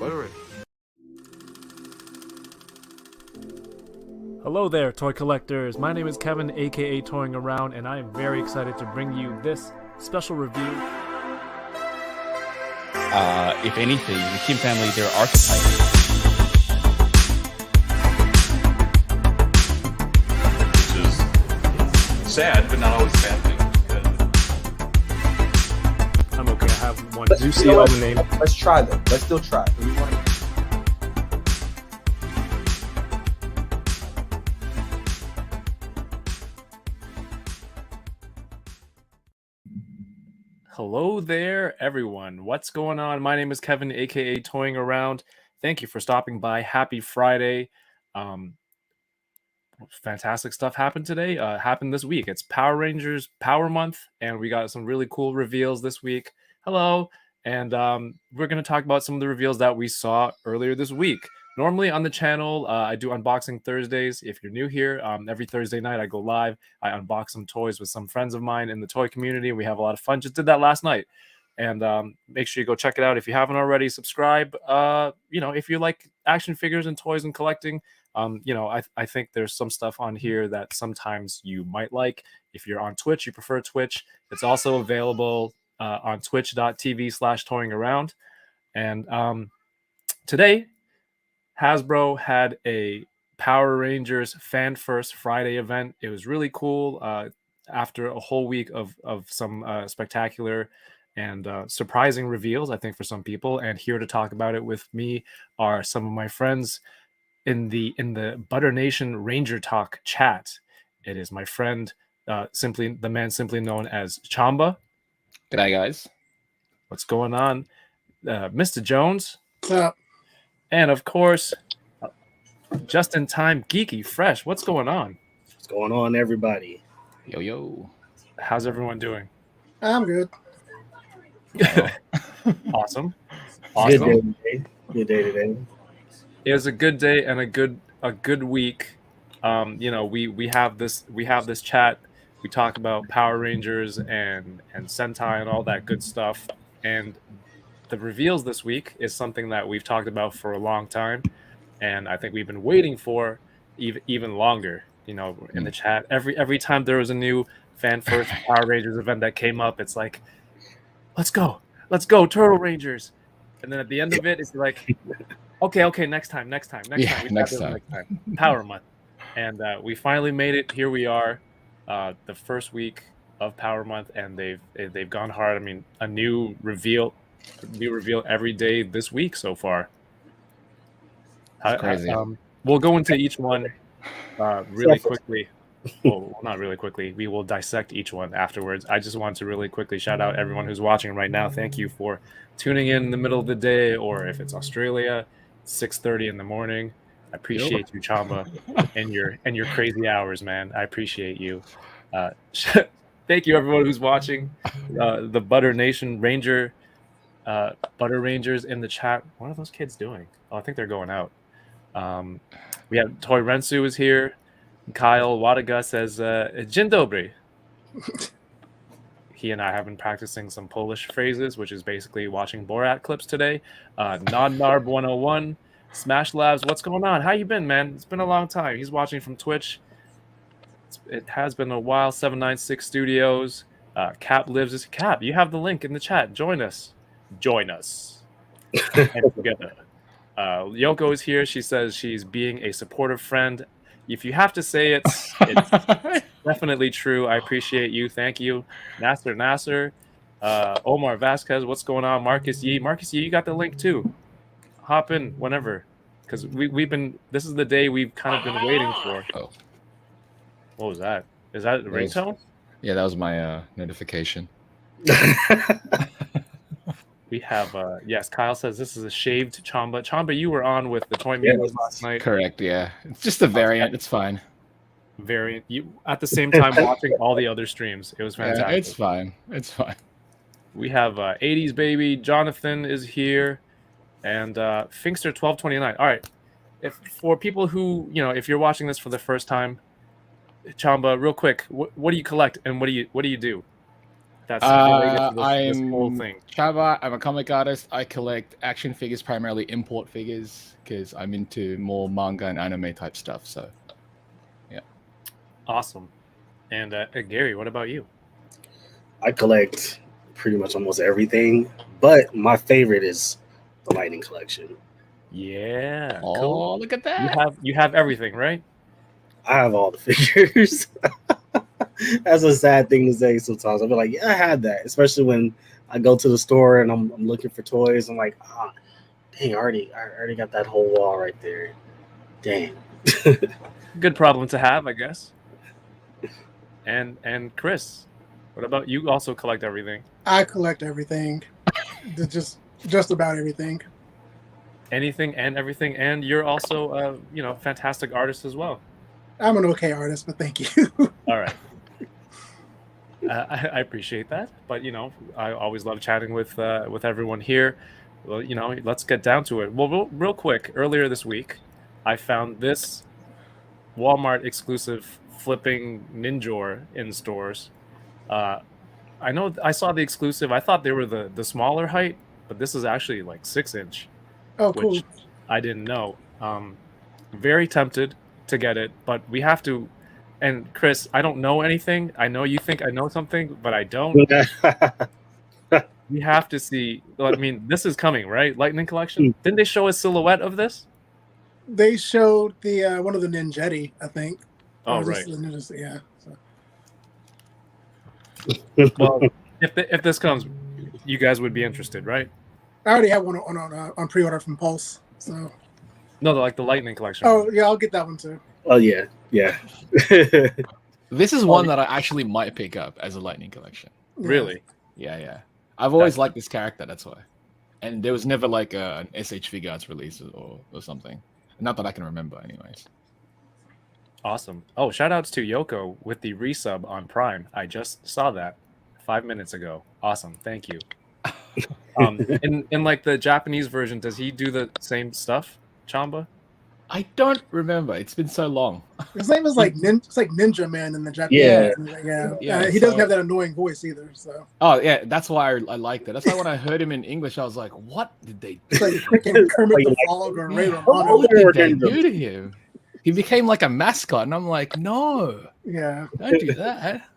Alright. Hello there, toy collectors. My name is Kevin, aka Toying Around, and I am very excited to bring you this special review. If anything, the Kim family, they're archetypes. Which is sad, but not always a bad thing. I'm okay, I have one juicy on the name. Let's try them. Let's still try. Hello there, everyone. What's going on? My name is Kevin, aka Toying Around. Thank you for stopping by. Happy Friday. Fantastic stuff happened today. Happened this week. It's Power Rangers Power Month, and we got some really cool reveals this week. Hello. And we're going to talk about some of the reveals that we saw earlier this week. Normally on the channel, I do unboxing Thursdays. If you're new here, every Thursday night I go live. I unbox some toys with some friends of mine in the toy community. We have a lot of fun. Just did that last night. And make sure you go check it out if you haven't already. Subscribe. If you like action figures and toys and collecting, I think there's some stuff on here that sometimes you might like. If you're on Twitch, you prefer Twitch. It's also available on twitch.tv/toyingaround. And today, Hasbro had a Power Rangers Fan First Friday event. It was really cool. After a whole week of some spectacular and surprising reveals, I think, for some people. And here to talk about it with me are some of my friends in the Butter Nation Ranger Talk chat. It is my friend, simply known as Chamba. G'day, guys. What's going on? Mr. Jones. What's up? And of course, just in time, Geeky Fresh. What's going on? What's going on, everybody? Yo. How's everyone doing? I'm good. Awesome. Good day today. Good day today. It was a good day and a good week. We have this chat. We talk about Power Rangers and Sentai and all that good stuff. And the reveals this week is something that we've talked about for a long time, and I think we've been waiting for even longer. In the chat, every time there was a new Fan First Power Rangers event that came up, it's like, let's go, Turtle Rangers, and then at the end of it, it's like, okay, next time, next time. Power Month, and we finally made it. Here we are, the first week of Power Month, and they've gone hard. I mean, a new reveal every day this week so far. It's crazy. We'll go into each one really quickly. Well, not really quickly. We will dissect each one afterwards. I just want to really quickly shout out everyone who's watching right now. Thank you for tuning in the middle of the day, or if it's Australia, 6:30 in the morning. I appreciate you, Chamba, and your crazy hours, man. I appreciate you. Thank you, everyone who's watching. The Butter Nation Ranger. Butter Rangers in the chat. What are those kids doing? Oh, I think they're going out. We have Toy Rensu is here. Kyle Wadaga says, Dzień dobry. He and I have been practicing some Polish phrases, which is basically watching Borat clips today. Nodnarb 101. Smash Labs, what's going on? How you been, man? It's been a long time. He's watching from Twitch. It has been a while. 796 Studios. Cap lives. Cap, you have the link in the chat. Join us. And together. Yoko is here. She says she's being a supportive friend. If you have to say it, it's definitely true. I appreciate you. Thank you. Nasser. Omar Vasquez, what's going on? Marcus Yee, you got the link too. Hop in whenever, because we've been. This is the day we've kind of been waiting for. Oh, what was that? Is that the ringtone? Yeah, that was my notification. We have yes. Kyle says this is a shaved Chamba. Chamba, you were on with the Toy Minions last night. Correct. Yeah, it's just a variant. It's fine. Variant. You at the same time watching all the other streams. It was fantastic. Yeah, it's fine. We have 80s baby. Jonathan is here, and Finkster 1229. All right. If for people who if you're watching this for the first time, Chamba, real quick, what do you collect and what do you do? that's related to this I'm whole thing? Chava. I'm a comic artist. I collect action figures, primarily import figures, because I'm into more manga and anime type stuff. So, Awesome. And Gary, what about you? I collect pretty much almost everything, but my favorite is the Lightning Collection. Yeah, oh, cool. look at You that! have everything, right? I have all the figures. That's a sad thing to say sometimes. I'll be like, yeah, I had that. Especially when I go to the store and I'm looking for toys. I'm like, dang, I already got that whole wall right there. Dang. Good problem to have, I guess. And Chris, what about you? Also collect everything. I collect everything. Just about everything. Anything and everything, and you're also a fantastic artist as well. I'm an okay artist, but thank you. All right. I appreciate that, but I always love chatting with everyone here. Well, let's get down to it. Well, real quick, earlier this week, I found this Walmart exclusive flipping Ninjor in stores. I know I saw the exclusive. I thought they were the smaller height, but this is actually like 6-inch, Oh, cool. which I didn't know. Very tempted to get it, but we have to. And Chris, I don't know anything. I know you think I know something, but I don't. We have to see. I mean, this is coming, right? Lightning Collection. Didn't they show a silhouette of this? They showed the one of the Ninjetti, I think. Oh, Or just right. the ninjas, yeah. So. Well, if this comes, you guys would be interested, right? I already have one on pre-order from Pulse. So. No, like the Lightning Collection. Oh yeah, I'll get that one too. Oh yeah. This is one that I actually might pick up as a Lightning Collection. Yeah. Really? Yeah. I've always liked this character. That's why. And there was never like an SH Figuarts release or something. Not that I can remember, anyways. Awesome. Oh, shout outs to Yoko with the resub on Prime. I just saw that 5 minutes ago. Awesome. Thank you. In like the Japanese version, does he do the same stuff, Chamba? I don't remember. It's been so long. His name is like it's like Ninja Man in the Japanese. Yeah, He doesn't so- have that annoying voice either. So Oh yeah, that's why I liked it. That's why when I heard him in English, I was like, "What did they? it's like freaking Kermit the Frog or Ray Romano. What did they do to him? He became like a mascot, and I'm like, no, Yeah. don't do that."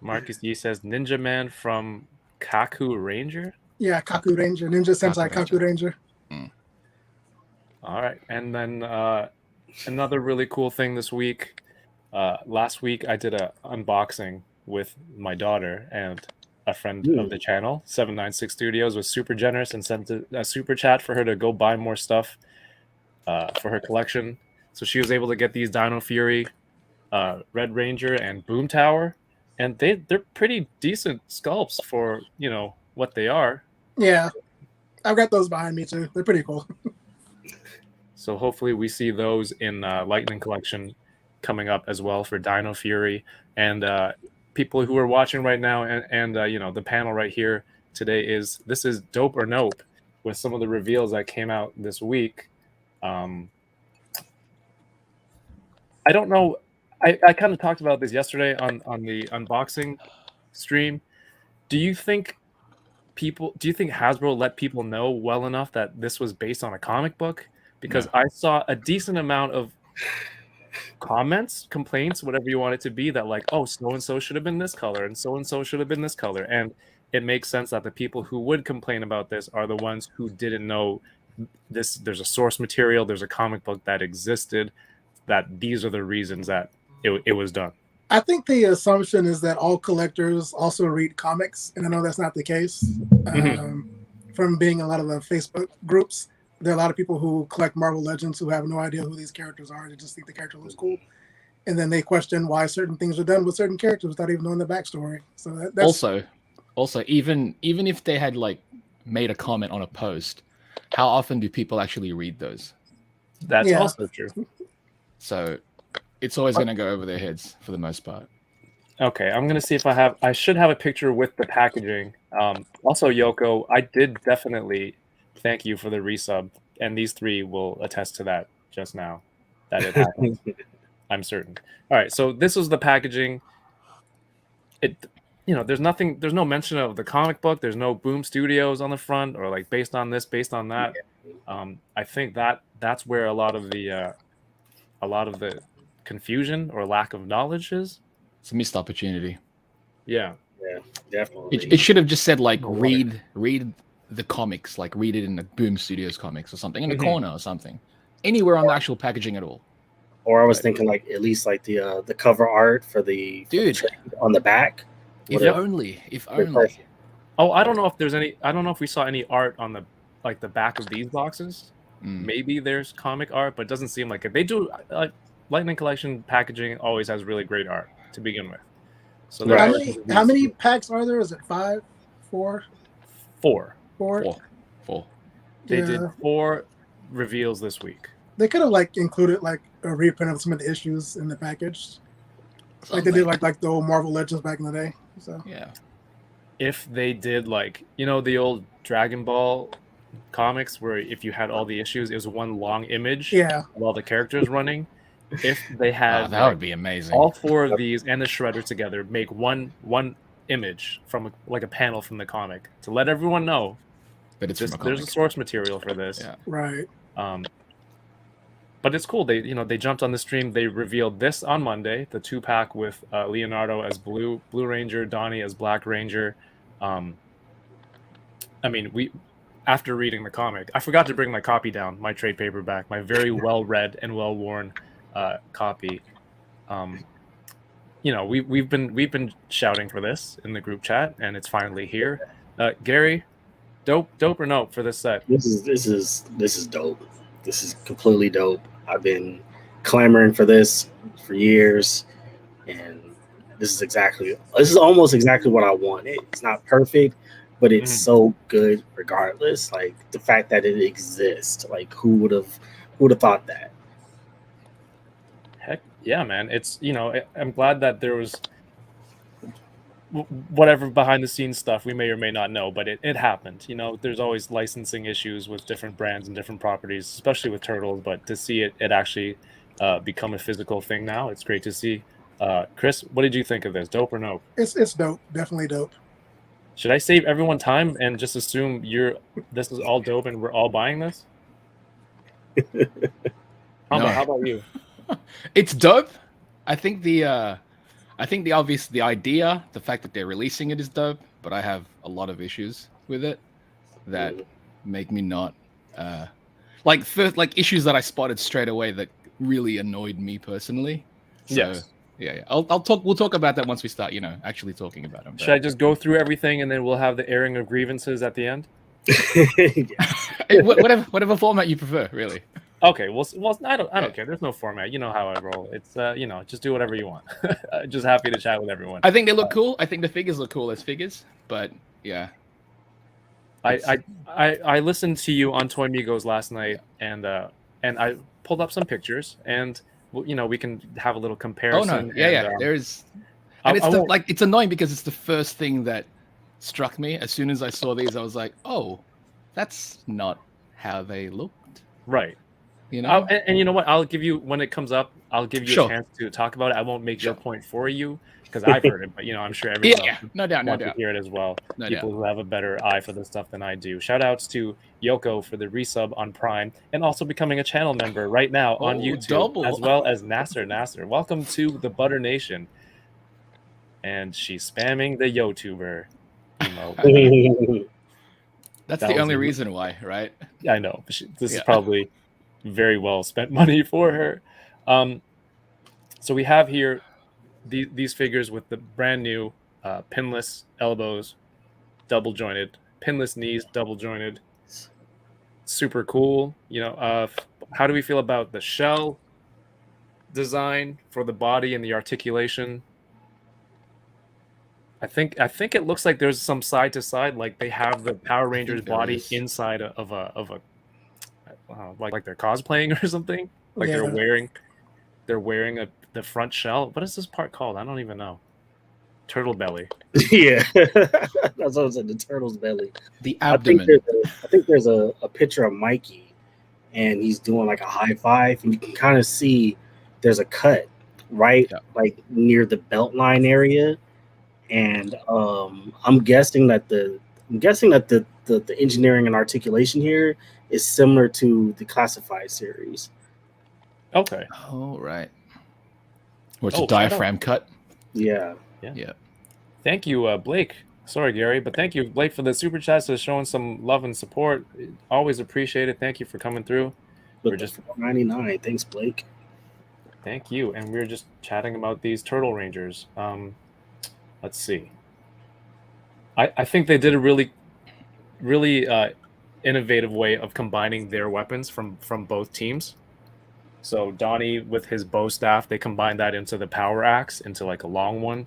Marcus Yee says Ninja Man from Kaku Ranger. Yeah, Kaku Ranger, Ninja Sentai Kaku Kaku Ranger. All right, and then another really cool thing this week. Last week I did a unboxing with my daughter, and a friend of the channel, 796 Studios, was super generous and sent a super chat for her to go buy more stuff for her collection. So she was able to get these Dino Fury, Red Ranger, and Boom Tower, and they're pretty decent sculpts for what they are. Yeah, I've got those behind me too. They're pretty cool. So hopefully we see those in Lightning Collection coming up as well for Dino Fury. And people who are watching right now and the panel right here today this is Dope or Nope with some of the reveals that came out this week. I don't know. I kind of talked about this yesterday on the unboxing stream. Do you think Hasbro let people know well enough that this was based on a comic book? Because I saw a decent amount of comments, complaints, whatever you want it to be, that like, oh, so-and-so should have been this color and so-and-so should have been this color. And it makes sense that the people who would complain about this are the ones who didn't know this. There's a source material, there's a comic book that existed, that these are the reasons that it was done. I think the assumption is that all collectors also read comics, and I know that's not the case. From being in a lot of the Facebook groups, there are a lot of people who collect Marvel Legends who have no idea who these characters are. They just think the character looks cool, and then they question why certain things are done with certain characters without even knowing the backstory. So that's also even if they had like made a comment on a post, how often do people actually read those? That's also true. So it's always going to go over their heads for the most part. Okay, I'm going to see if I should have a picture with the packaging. Also, Yoko, I did definitely thank you for the resub, and these three will attest to that just now, that it happened. I'm certain. All right, so this was the packaging. you know, there's no mention of the comic book. There's no Boom Studios on the front or like based on this, based on that. I think that's where a lot of the confusion or lack of knowledge is. It's a missed opportunity. Yeah, Yeah, definitely. It should have just said like No wonder. read the comics, like read it in the Boom Studios comics or something in the Mhm. corner or something, anywhere on the actual packaging at all. Or I was thinking like at least like the cover art for the Dude. trade on the back. If Yep. only, if They're only. perfect. Oh, I don't know if there's any. I don't know if we saw any art on the back of these boxes. Mm. Maybe there's comic art, but it doesn't seem like it. They do. Lightning Collection packaging always has really great art to begin with. So there Right. are How many packs are there? Is it 5, 4, 4. 4? Four. They Yeah. did 4 reveals this week. They could have like included like a reprint of some of the issues in the package, like they did like the old Marvel Legends back in the day. So Yeah. If they did like, you know, the old Dragon Ball comics where if you had all the issues, it was one long image yeah, of all the characters running. If they had That would be amazing. all 4 of these and the Shredder together, make one image from a panel from the comic to let everyone know But it's from a there's a comic. source material for this. Yeah. right. But it's cool. They jumped on the stream. They revealed this on Monday, the 2-pack with Leonardo as Blue Ranger, Donnie as Black Ranger. I mean, after reading the comic, I forgot to bring my copy down, my trade paperback, my very well read and well worn copy. You know, we've been shouting for this in the group chat, and it's finally here. Gary, dope or nope for this set? This is dope. This is completely dope. I've been clamoring for this for years, and this is almost exactly what I wanted. It's not perfect, but it's so good regardless. Like the fact that it exists. Like who would have thought that? Heck yeah, man. It's, you know, I'm glad that there was whatever behind the scenes stuff we may or may not know, but it happened. You know, there's always licensing issues with different brands and different properties, especially with Turtles, but to see it actually become a physical thing now, it's great to see. Chris, what did you think of this? Dope or no? It's dope. Definitely dope. Should I save everyone time and just assume this is all dope and we're all buying this? How about you? It's dope. I think the idea, the fact that they're releasing it is dope, but I have a lot of issues with it that make me not like issues that I spotted straight away that really annoyed me personally. So, Yes. Yeah. We'll talk about that once we start, actually talking about them. Should I just go through everything and then we'll have the airing of grievances at the end? Whatever format you prefer, really. Okay, well, I don't care. There's no format. You know how I roll. It's just do whatever you want. Just happy to chat with everyone. I think they look cool. I think the figures look cool as figures, but yeah. I listened to you on Toy Migos last night, and I pulled up some pictures, and we can have a little comparison. Oh no, yeah. There's, and it's annoying because it's the first thing that struck me as soon as I saw these. I was like, oh, that's not how they looked. Right. And you know what? I'll give you, when it comes up, I'll give you a chance to talk about it. I won't make your point for you because I've heard it, but I'm sure everyone else no doubt to hear it as well. People who have a better eye for this stuff than I do. Shout outs to Yoko for the resub on Prime and also becoming a channel member right now on YouTube, as well as Nasser. Welcome to the Butter Nation. And she's spamming the YouTuber emote. That's the only reason why, right? I know. This is probably very well spent money for her. So we have here these figures with the brand new pinless elbows, double jointed, pinless knees, double jointed. Super cool. How do we feel about the shell design for the body and the articulation? I think it looks like there's some side to side, like they have the Power Rangers body inside of a like they're cosplaying or something. Like they're wearing the front shell. What is this part called? I don't even know. Turtle belly. Yeah, that's what I said. The turtle's belly. The abdomen. I think there's a picture of Mikey, and he's doing like a high five, and you can kind of see there's a cut right like near the belt line area, and I'm guessing that the engineering and articulation here is similar to the classified series. Okay. Oh, right. Or it's Oh, a diaphragm cut. Yeah. Yeah. Thank you, Blake. Sorry, Gary, but thank you, Blake, for the super chats, for showing some love and support. Always appreciate it. Thank you for coming through. But We're just $4.99. Thanks, Blake. Thank you. And we were just chatting about these Turtle Rangers. Let's see. I think they did a really innovative way of combining their weapons from both teams. So Donnie with his bow staff, they combined that into the power axe, into like a long one.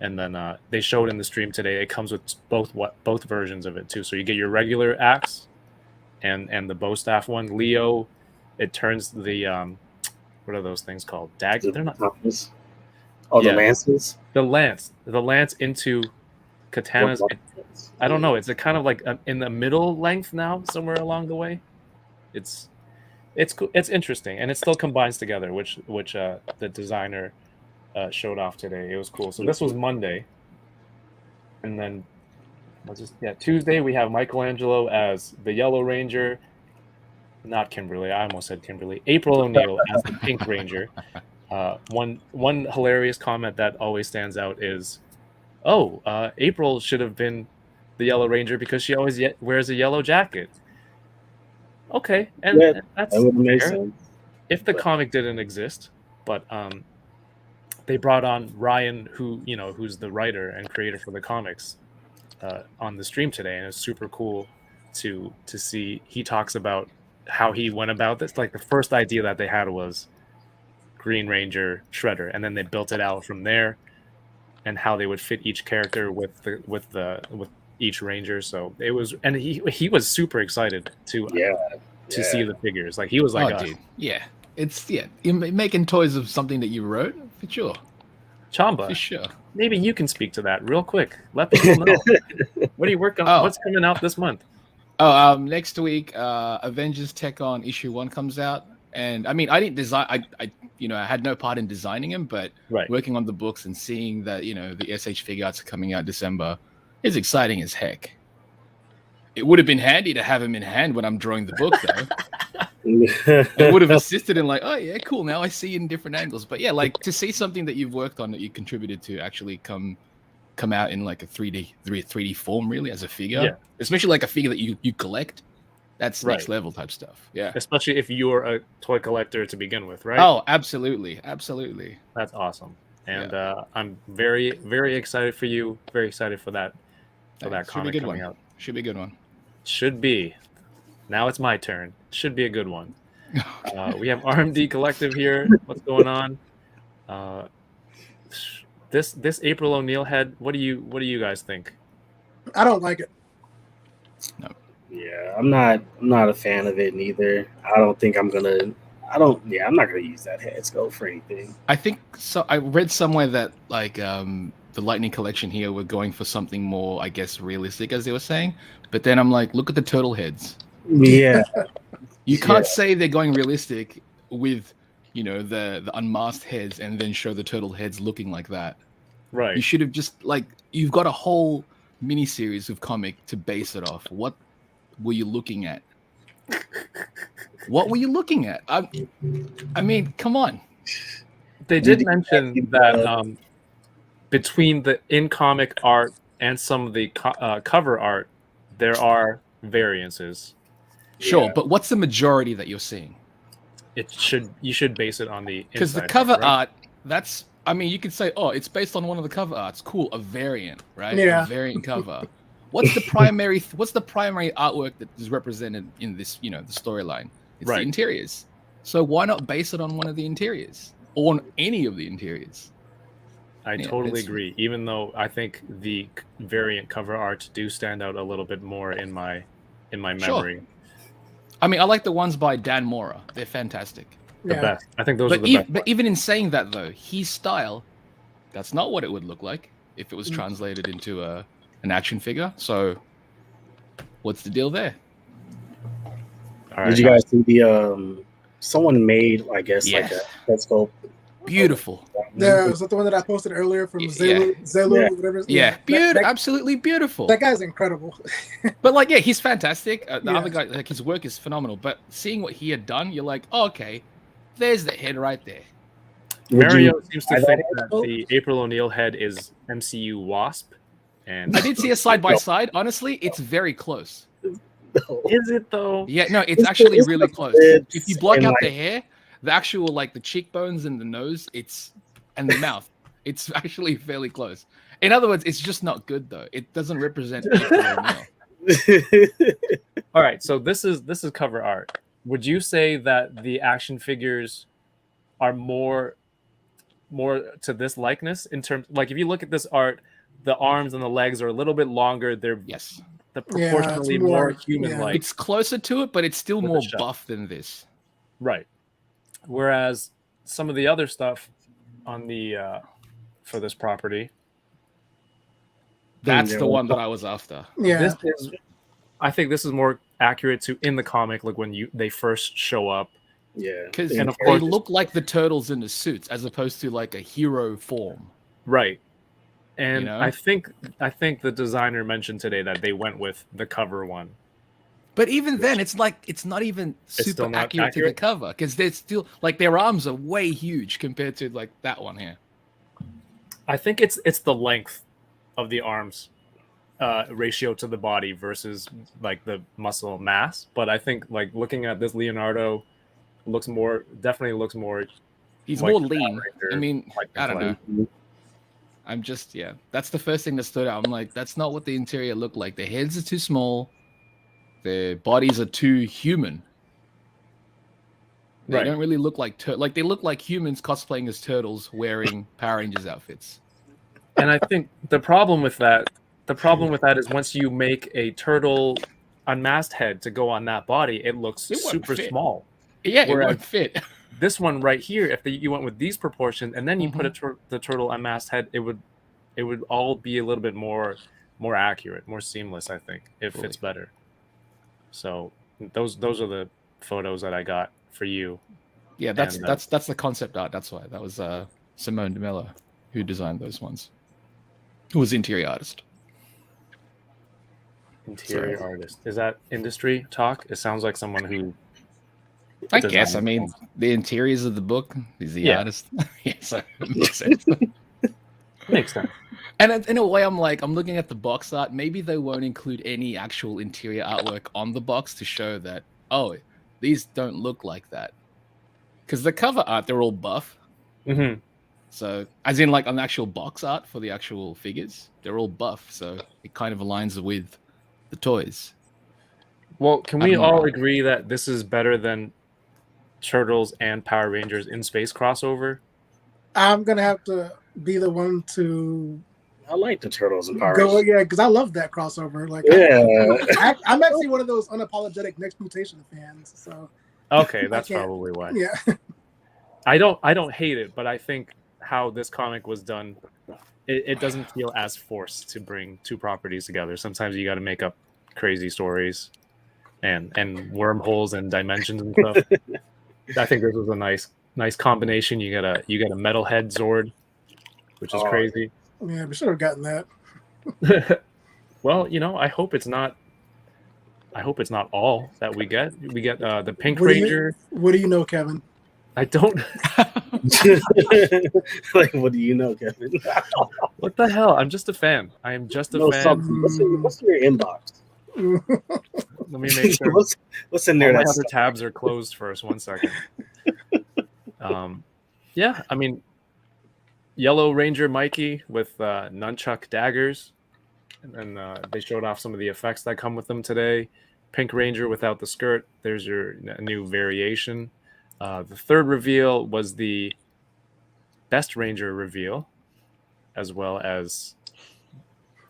And then they showed in the stream today, it comes with both versions of it too. So you get your regular axe and the bow staff one. Leo, it turns the what are those things called? They're not. Oh, Yeah. the lances. The lance into katanas. I don't know. It's a kind of like in the middle length now, somewhere along the way. It's cool. It's interesting, and it still combines together, which the designer showed off today. It was cool. So this was Monday, and then Tuesday we have Michelangelo as the Yellow Ranger. Not Kimberly. I almost said Kimberly. April O'Neil as the Pink Ranger. One hilarious comment that always stands out is, April should have been the Yellow Ranger because she always wears a yellow jacket. Okay, and that's that would make fair sense. if the comic didn't exist, but they brought on Ryan, who's the writer and creator for the comics, on the stream today, and it's super cool to see. He talks about how he went about this. Like the first idea that they had was Green Ranger, Shredder, and then they built it out from there, and how they would fit each character with each Ranger. So it was, and he was super excited to see the figures. Like he was like, dude, you're making toys of something that you wrote for sure. Chamba, For sure. Maybe you can speak to that real quick. Let people know. What are you working on? What's coming out this month? Next week, Avengers Tech On issue 1 comes out, and I mean, I didn't design. I had no part in designing them, but working on the books and seeing that the SH figure arts are coming out December is exciting as heck. It would have been handy to have him in hand when I'm drawing the book, though. It would have assisted in like, oh yeah, cool. Now I see it in different angles. But yeah, like to see something that you've worked on that you contributed to actually come out in like a 3D form, really, as a figure. Yeah. Especially like a figure that you collect. That's next level type stuff. Yeah. Especially if you're a toy collector to begin with, right? Oh, absolutely. Absolutely. That's awesome. And I'm very, very excited for you. Very excited for that comic coming out. Should be a good one. Should be. Now it's my turn. Should be a good one. We have RMD Collective here. What's going on? This April O'Neil head. What do you guys think? I don't like it. No. Yeah, I'm not a fan of it neither. I'm not gonna use that head sculpt for anything. I think so. I read somewhere that like the Lightning Collection here were going for something more, I guess, realistic, as they were saying. But then I'm like, look at the turtle heads. Yeah. You can't say they're going realistic with, the unmasked heads and then show the turtle heads looking like that. Right. You should have just you've got a whole mini-series of comic to base it off. What were you looking at? What were you looking at? I mean, come on. They did mention that between the in-comic art and some of the cover art, there are variances. Sure, but what's the majority that you're seeing? You should base it on the inside, because the cover art, you could say, oh, it's based on one of the cover arts. Cool, a variant, right? Yeah. A variant cover. What's the primary artwork that is represented in this, the storyline? It's the interiors. So why not base it on one of the interiors or on any of the interiors? I totally agree. Even though I think the variant cover arts do stand out a little bit more in my memory. Sure. I mean, I like the ones by Dan Mora. They're fantastic. The best. I think those are the best. But even in saying that, though, his style, that's not what it would look like if it was translated into an action figure. So, what's the deal there? All right, did you guys see the someone made, I guess, like a head sculpt beautiful. Was that the one that I posted earlier from Zelu, Yeah. whatever? Yeah, absolutely beautiful. That guy's incredible. But like, yeah, he's fantastic. The Yeah. other guy, like, his work is phenomenal. But seeing what he had done, you're like, oh, okay, there's the head right there. Mario seems to buy that think head, that though? the April O'Neil head is MCU Wasp, and I did see a side by side. Honestly, it's very close. is it though? Yeah, no, it's It's actually the really close. lips If you block and, out like- the hair, the actual like the cheekbones and the nose, and the mouth, it's actually fairly close. In other words, it's just not good though. It doesn't represent April O'Neil. All right, so this is cover art. Would you say that the action figures are more to this likeness in terms, like if you look at this art, the arms and the legs are a little bit longer. They're Yes, proportionally more human-like. it's closer to it, but it's still With a more shell. buff than this. Right. Whereas some of the other stuff on the for this property, That's Yeah. the one that I was after. Yeah. this is, I think this is more accurate to in the comic, like when they first show up. Yeah. Because And of they course- look like the turtles in the suits as opposed to like a hero form. Right. And You know? I think the designer mentioned today that they went with the cover one. But even then, it's like it's not even still super not accurate to the accurate? cover because they're still like their arms are way huge compared to like that one here. I think it's the length of the arms ratio to the body versus like the muscle mass. But I think like looking at this Leonardo definitely looks more. He's like more the lean. Power Ranger, I mean, like I don't like- know. I'm just That's the first thing that stood out. I'm like, that's not what the interior looked like. Their heads are too small. Their bodies are too human. They Right. don't really look like like they look like humans cosplaying as turtles wearing Power Rangers outfits. And I think the problem with that is once you make a turtle unmasked head to go on that body, it looks It won't super fit. small. Yeah, it Whereas- won't fit. This one right here, if you went with these proportions and then you put Mm-hmm. the turtle unmasked head, it would all be a little bit more accurate, more seamless. I think it fits better. So those are the photos that I got for you. Yeah, that's And, that's the concept art. That's why that was Simone DeMello who designed those ones. Who was the interior artist? Interior artist, is that industry talk? It sounds like someone who. I Design guess. I mean, the interiors of the book is the Yeah. artist. Yeah, so it makes sense. Makes sense. And in a way, I'm looking at the box art. Maybe they won't include any actual interior artwork on the box to show that, oh, these don't look like that. Because the cover art, they're all buff. Mm-hmm. So, as in, like on the actual box art for the actual figures, they're all buff. So it kind of aligns with the toys. Well, can I we don't know. all agree that this is better than Turtles and Power Rangers in Space crossover? I'm gonna have to be the one to I like the Turtles and Power go, Rangers. yeah, because I love that crossover. Like, Yeah. I'm actually one of those unapologetic Next Mutation fans. So Okay, that's can't- probably why. yeah, I don't hate it, but I think how this comic was done, it doesn't feel as forced to bring two properties together. Sometimes you got to make up crazy stories and wormholes and dimensions and stuff. I think this was a nice combination. You got a metalhead Zord, which is Oh. crazy. yeah, we should have gotten that. Well, I hope it's not. I hope it's not all that we get. We get the Pink What do you- Ranger. What do you know, Kevin? I don't. Like, what do you know, Kevin? What the hell? I'm just a fan. I am just a No, fan. something. What's in your inbox? Let me make sure. what's in All there? my That's other tabs are closed first. 1 second. Yeah, I mean, Yellow Ranger Mikey with nunchuck daggers, and then they showed off some of the effects that come with them today. Pink Ranger without the skirt. There's your new variation. The third reveal was the Best Ranger reveal, as well as,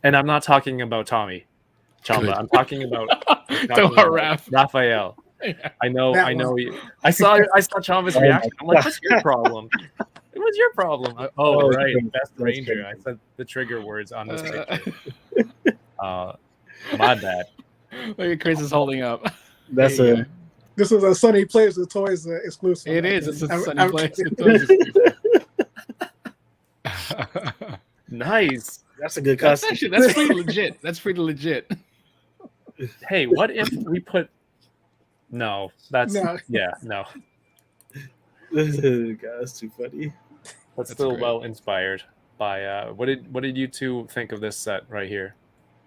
and I'm not talking about Tommy Chamba. Good. I'm talking about Don't Raph. Raphael. Yeah. I know. That I know. one. I saw Chamba's Oh reaction. my I'm like, what's your problem? What's your problem? Oh, Oh, right, that's Best crazy. Ranger. I said the trigger words on this picture. My bad. Look at Chris is holding up. that's There you a This is a Sunny Plays with Toys exclusive. It is. It's a I'm- Sunny I'm Place. kidding. It's always exclusive. Nice. That's a good That's custom. actually that's pretty legit. That's pretty legit. Hey, what if we put? No, that's No. yeah, no. God, that's too funny. That's That's still great. well inspired by. What did you two think of this set right here?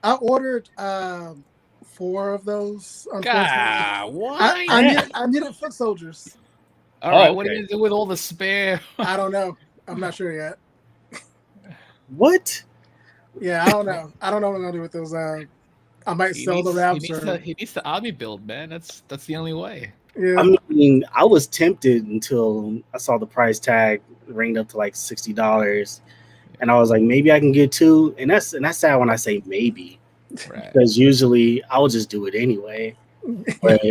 I ordered 4 of those. Unfortunately, God, why? I needed foot soldiers. All right, Oh, what are you okay. gonna do with all the spare? I don't know. I'm not sure yet. What? Yeah, I don't know. I don't know what I'm gonna do with those. I might sell the wraps He needs the army build, man. That's the only way. yeah. I mean, I was tempted until I saw the price tag ringed up to like $60, and I was like, maybe I can get 2. And that's sad when I say maybe, Right. because usually I would just do it anyway. But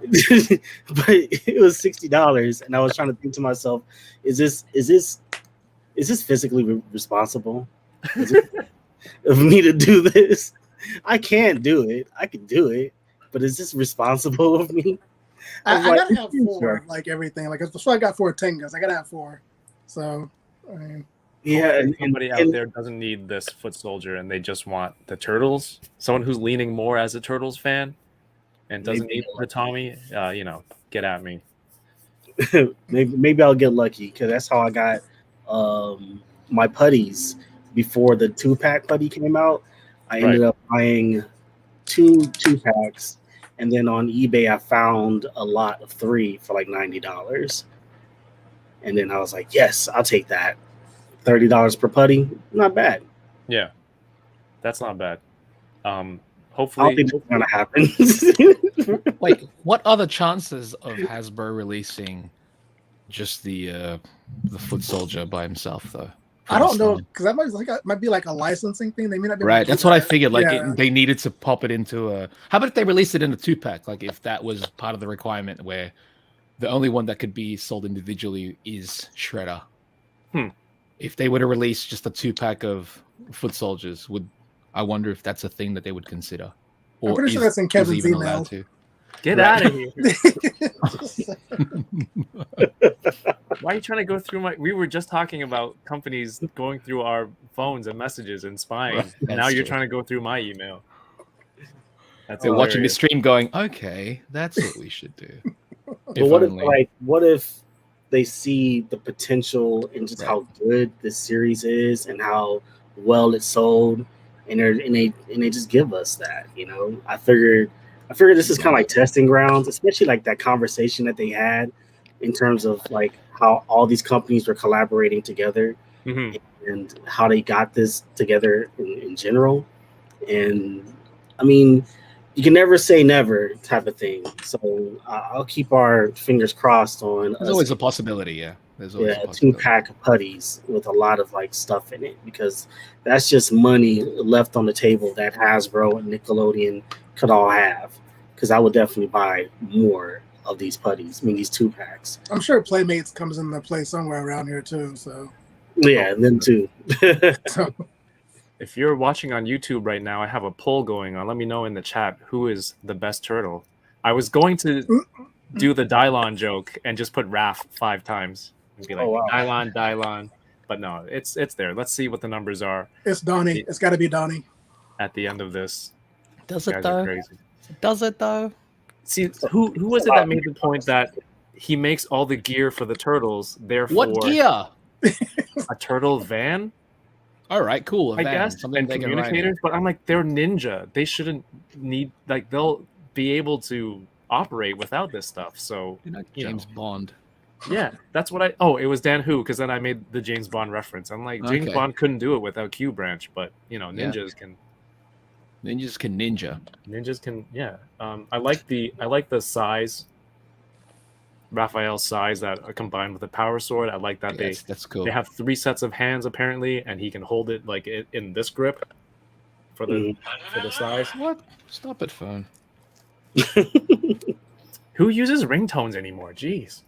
but it was $60, and I was trying to think to myself, is this physically responsible? Is it of me to do this? I can't do it. I can do it, but is this responsible of me? I was like, gotta have 4, sure. like everything. Like that's why I got 4 Tengas. I gotta have 4. So, I mean, Yeah, Hopefully somebody out there doesn't need this foot soldier and they just want the turtles. Someone who's leaning more as a turtles fan and doesn't Maybe. need the Tommy. Get at me. maybe I'll get lucky, because that's how I got my putties before the 2-pack putty came out. I ended up buying 2 2-packs, and then on eBay I found a lot of 3 for like $90, and then I was like, yes, I'll take that. $30 per putty, not bad. Yeah, that's not bad. I don't Hopefully, think it's gonna happen. Wait, what are the chances of Hasbro releasing just the foot soldier by himself though? I don't know because that might be like a licensing thing. They may not be able Right, to do that's what I that. figured. Like Yeah. they needed to pop it into a. How about if they released it in a 2-pack? Like if that was part of the requirement, where the only one that could be sold individually is Shredder. If they were to release just a 2-pack of foot soldiers, I wonder if that's a thing that they would consider? I'm pretty sure that's in Kevin's even email. allowed to? get Right. out of here. Why are you trying to go through my? We were just talking about companies going through our phones and messages and spying. Right, And now that's you're true. trying to go through my email. That's They're watching the hilarious. stream, going, "Okay, that's what we should do." But what if they see the potential in just how good this series is and how well it's sold, and they just give us that, I figured this is kind of like testing grounds, especially like that conversation that they had in terms of like how all these companies were collaborating together and how they got this together in general. And I mean, you can never say never type of thing. So I'll keep our fingers crossed on There's always a possibility, yeah. There's always a a possibility. 2-pack of putties with a lot of like stuff in it, because that's just money left on the table that Hasbro and Nickelodeon could all have. Because I would definitely buy more of these putties. I mean, these 2-packs. I'm sure Playmates comes into play somewhere around here too. So, Yeah, them too. so If you're watching on YouTube right now, I have a poll going on. Let me know in the chat who is the best turtle. I was going to do the Dylon joke and just put Raph 5 times and be like, Oh, wow. Dylon, but no, it's there. Let's see what the numbers are it's Donnie. It's got to be Donnie. at the end of this. Does You it guys are though? crazy. Does it though? See, who was it that made the point that he makes all the gear for the turtles, therefore What gear? a turtle van? All right, cool. A I van, guess, something and they can ride in. communicators, but I'm like, they're ninja. They shouldn't need, like, they'll be able to operate without this stuff. So, You're not you know. James Bond. yeah, that's what it was Dan Who, because then I made the James Bond reference. I'm like, James Okay. Bond couldn't do it without Q branch, but, ninjas can. Ninjas can ninja. Ninjas can, yeah. I like the size, Raphael's size that are combined with the power sword. I like that That's cool. they have 3 sets of hands apparently, and he can hold it like in this grip for the size. What? Stop it, phone. Who uses ringtones anymore? Jeez.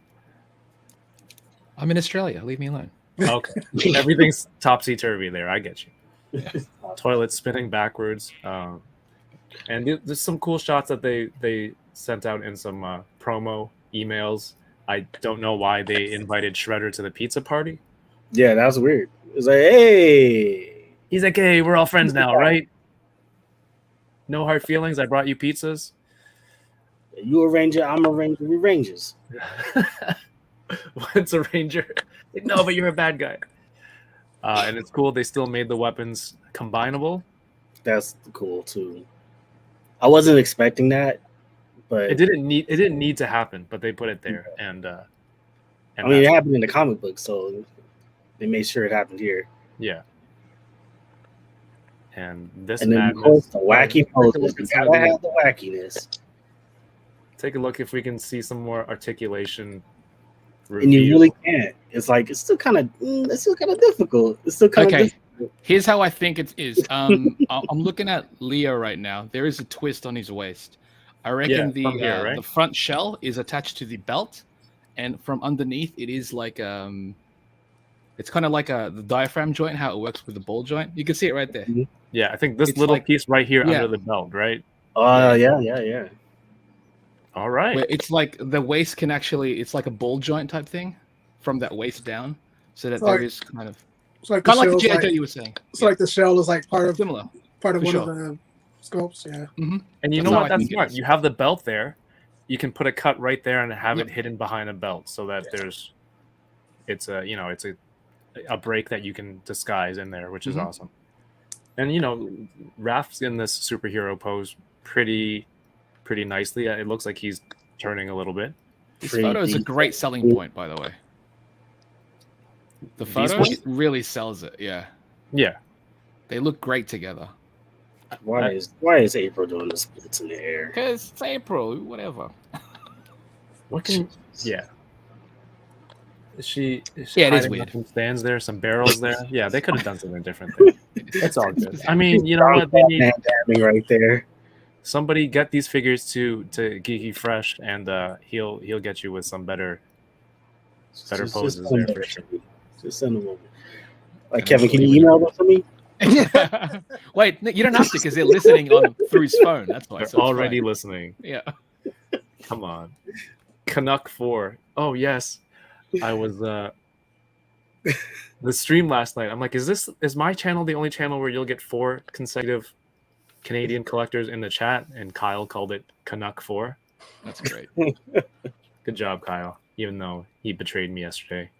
I'm in Australia. Leave me alone. Okay, everything's topsy turvy there. I get you. Yeah. Toilet spinning backwards, and there's some cool shots that they sent out in some promo emails. I don't know why they invited Shredder to the pizza party. Yeah, that was weird. It was like, hey, He's like, hey, we're all friends now, right? No hard feelings. I brought you pizzas. you a ranger, I'm a ranger, we rangers. What's a ranger? Like, no, but you're a bad guy. And it's cool. They still made the weapons combinable. That's cool too. I wasn't expecting that, but It didn't need to happen, but they put it there. And I mean, it happened in the comic book, so they made sure it happened here. yeah. And this And then, of madness. course, the wacky Take a poses. look You at some of gotta these. have the wackiness. Take a look if we can see some more articulation. And you review. really can't. It's like it's still kind of difficult. It's still kind of Okay. difficult. Here's how I think it is. I'm looking at Leo right now. There is a twist on his waist. I reckon from here, right? the front shell is attached to the belt, and from underneath it is like it's kind of like the diaphragm joint, how it works with the ball joint. You can see it right there. Yeah, I think this It's little like- piece right here yeah. under the belt, right? Yeah. All right. Where it's like the waist can actually, it's like a ball joint type thing from that waist down, so that So there like- is kind of It's like kind of like the shell's GI Joe you were saying. it's like the shell is like part of Similar. one for of sure. the scopes. Yeah. And you That's know how what? I That's think it smart. is. You have the belt there. You can put a cut right there and have Yep. it hidden behind a belt, so that it's a break that you can disguise in there, which is Mhm. awesome. And Raph's in this superhero pose pretty nicely. It looks like he's turning a little bit. This Pretty photo is a decent. great selling point, by the way. The These photo ones? it really sells it. Yeah, Yeah. they look great together. Why is April doing the splits in the air? Because it's April, whatever. What can? Yeah. Is she Yeah, it is hiding weird. some stands there, some barrels there? Yeah, they could have done something different there. It's all good. I mean, you know what? They need Dabbing right there. somebody get these figures to Geeky Fresh, and he'll get you with some better Just poses send there them for over sure. to me. Just send them over. Like And Kevin, then can you leave it. email them for me? Wait, no, you don't have to because they're listening on through his phone. That's why. They're so it's already fine. listening. Yeah. Come on. Canuck 4. Oh yes. I was the stream last night. I'm like, is my channel the only channel where you'll get 4 consecutive Canadian collectors in the chat? And Kyle called it Canuck 4. That's great. Good job, Kyle. Even though he betrayed me yesterday.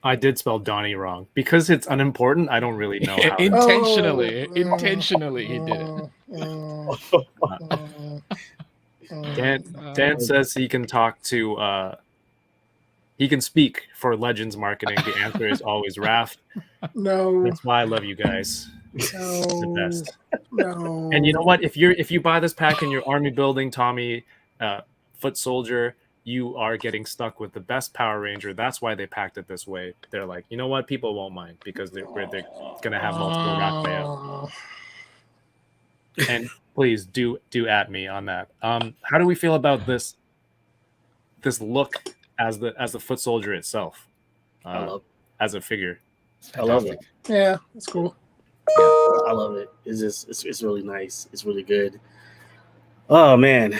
I did spell Donnie wrong. Because it's unimportant, I don't really know how. Intentionally, Oh, intentionally, he did it. Dan says he can talk to he can speak for Legends marketing. The answer is always Raph. No. That's why I love you guys. No. The best. No. And you know what? If you buy this pack in your army building, Tommy, foot soldier, you are getting stuck with the best Power Ranger. That's why they packed it this way. They're like, you know what? People won't mind because they're gonna have multiple rack layouts. And please do at me on that. How do we feel about this look as the foot soldier itself? I love as a figure. I love it. Yeah, it's cool. I love it. It's really nice. It's really good. Oh man,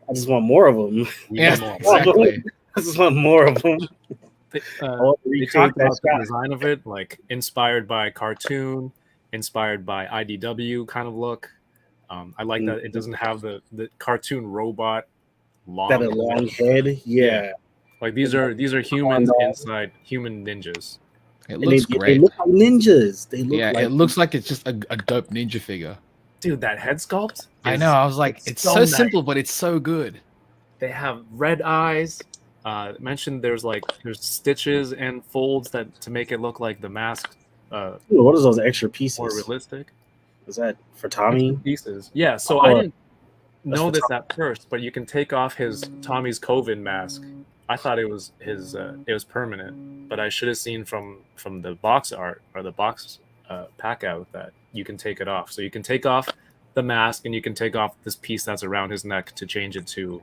I just want more of them. We Yeah, need more. exactly. I just want more of them. They, I want to they recreate talked that about the shot. design of it, like inspired by cartoon, inspired by IDW kind of look. I like that it doesn't have the cartoon robot long. That a long head. Yeah. Like these are humans inside human ninjas. It And looks they great. look like ninjas. They look Yeah, like it looks like it's just a dope ninja figure. Dude, that head sculpt. I is- know. I was like, it's so nice. simple, but it's so good. They have red eyes. Mentioned there's stitches and folds that to make it look like the mask what is those extra pieces? more realistic. Is that for Tommy? Pieces. Yeah, so Oh, I didn't that's know for this at first, but you can take off his Tommy's COVID mask. I thought it was his it was permanent, but I should have seen from the box art or the box pack out that you can take it off. So you can take off the mask and you can take off this piece that's around his neck to change it to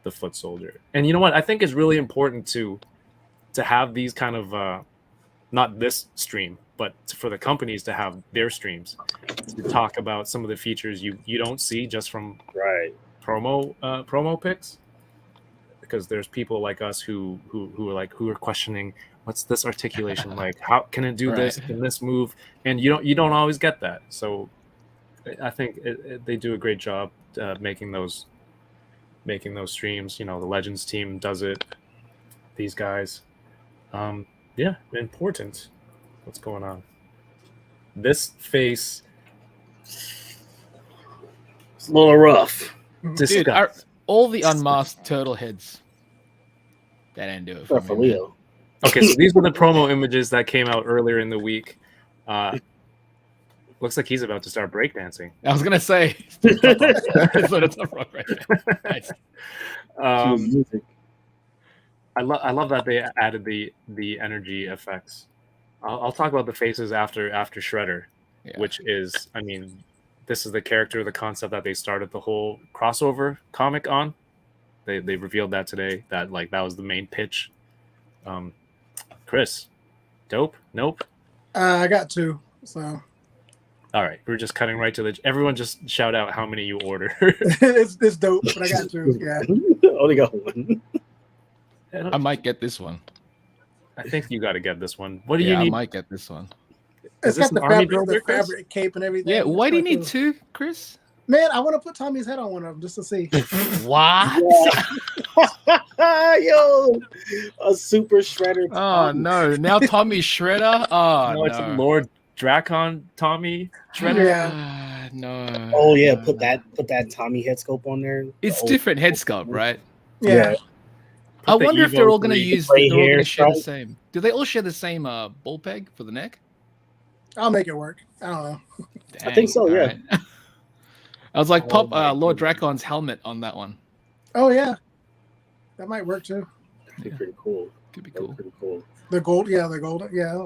the foot soldier. And you know what? I think it's really important to have these kind of not this stream, but for the companies to have their streams to talk about some of the features you don't see just from Right. promo pics, because there's people like us who are questioning what's this articulation like, how can it do this in this move, and you don't always get that. So I think they do a great job making those streams. The Legends team does it. These guys, yeah, important. What's going on? This face, It's a little rough. Dude, all the unmasked turtle heads. That didn't do it for Except for me. Man. Leo. Okay, so these were the promo images that came out earlier in the week. Looks like he's about to start breakdancing. I was gonna say, it's not a tough rock right there. Nice. I love that they added the energy effects. I'll talk about the faces after Shredder, which is, I mean, this is the character, the concept that they started the whole crossover comic on. They revealed that today. That was the main pitch. Chris, dope? Nope. I got 2. So. All right, we're just cutting right to the. Everyone, just shout out how many you order. it's dope, but I got 2. Yeah. Only got 1. I might get this one. I think you got to get this one. What do you need? I might get this one. It's this got the an army fabric, builder, Chris? cape and everything. Yeah, why do you Like need 2, Chris? Man, I want to put Tommy's head on one of them just to see. What? Yo, a super shredder. Oh no! Now Tommy's Shredder. Oh No, it's Lord Dracon Tommy Shredder. Yeah. No. Oh yeah, put that Tommy head sculpt on there. It's The different head sculpt, right? Yeah. I the wonder if Evo they're all going to 3 use. gray They're all going hair to share the stripe. same. Do they all share the same ball peg for the neck? I'll make it work. I don't know. I think so, Dang, yeah. alright. I was like, Oh pop my Lord goodness. Dracon's helmet on that one. Oh yeah, that might work too. That'd be pretty cool. Could be That'd be cool. pretty cool. The gold, the golden, yeah.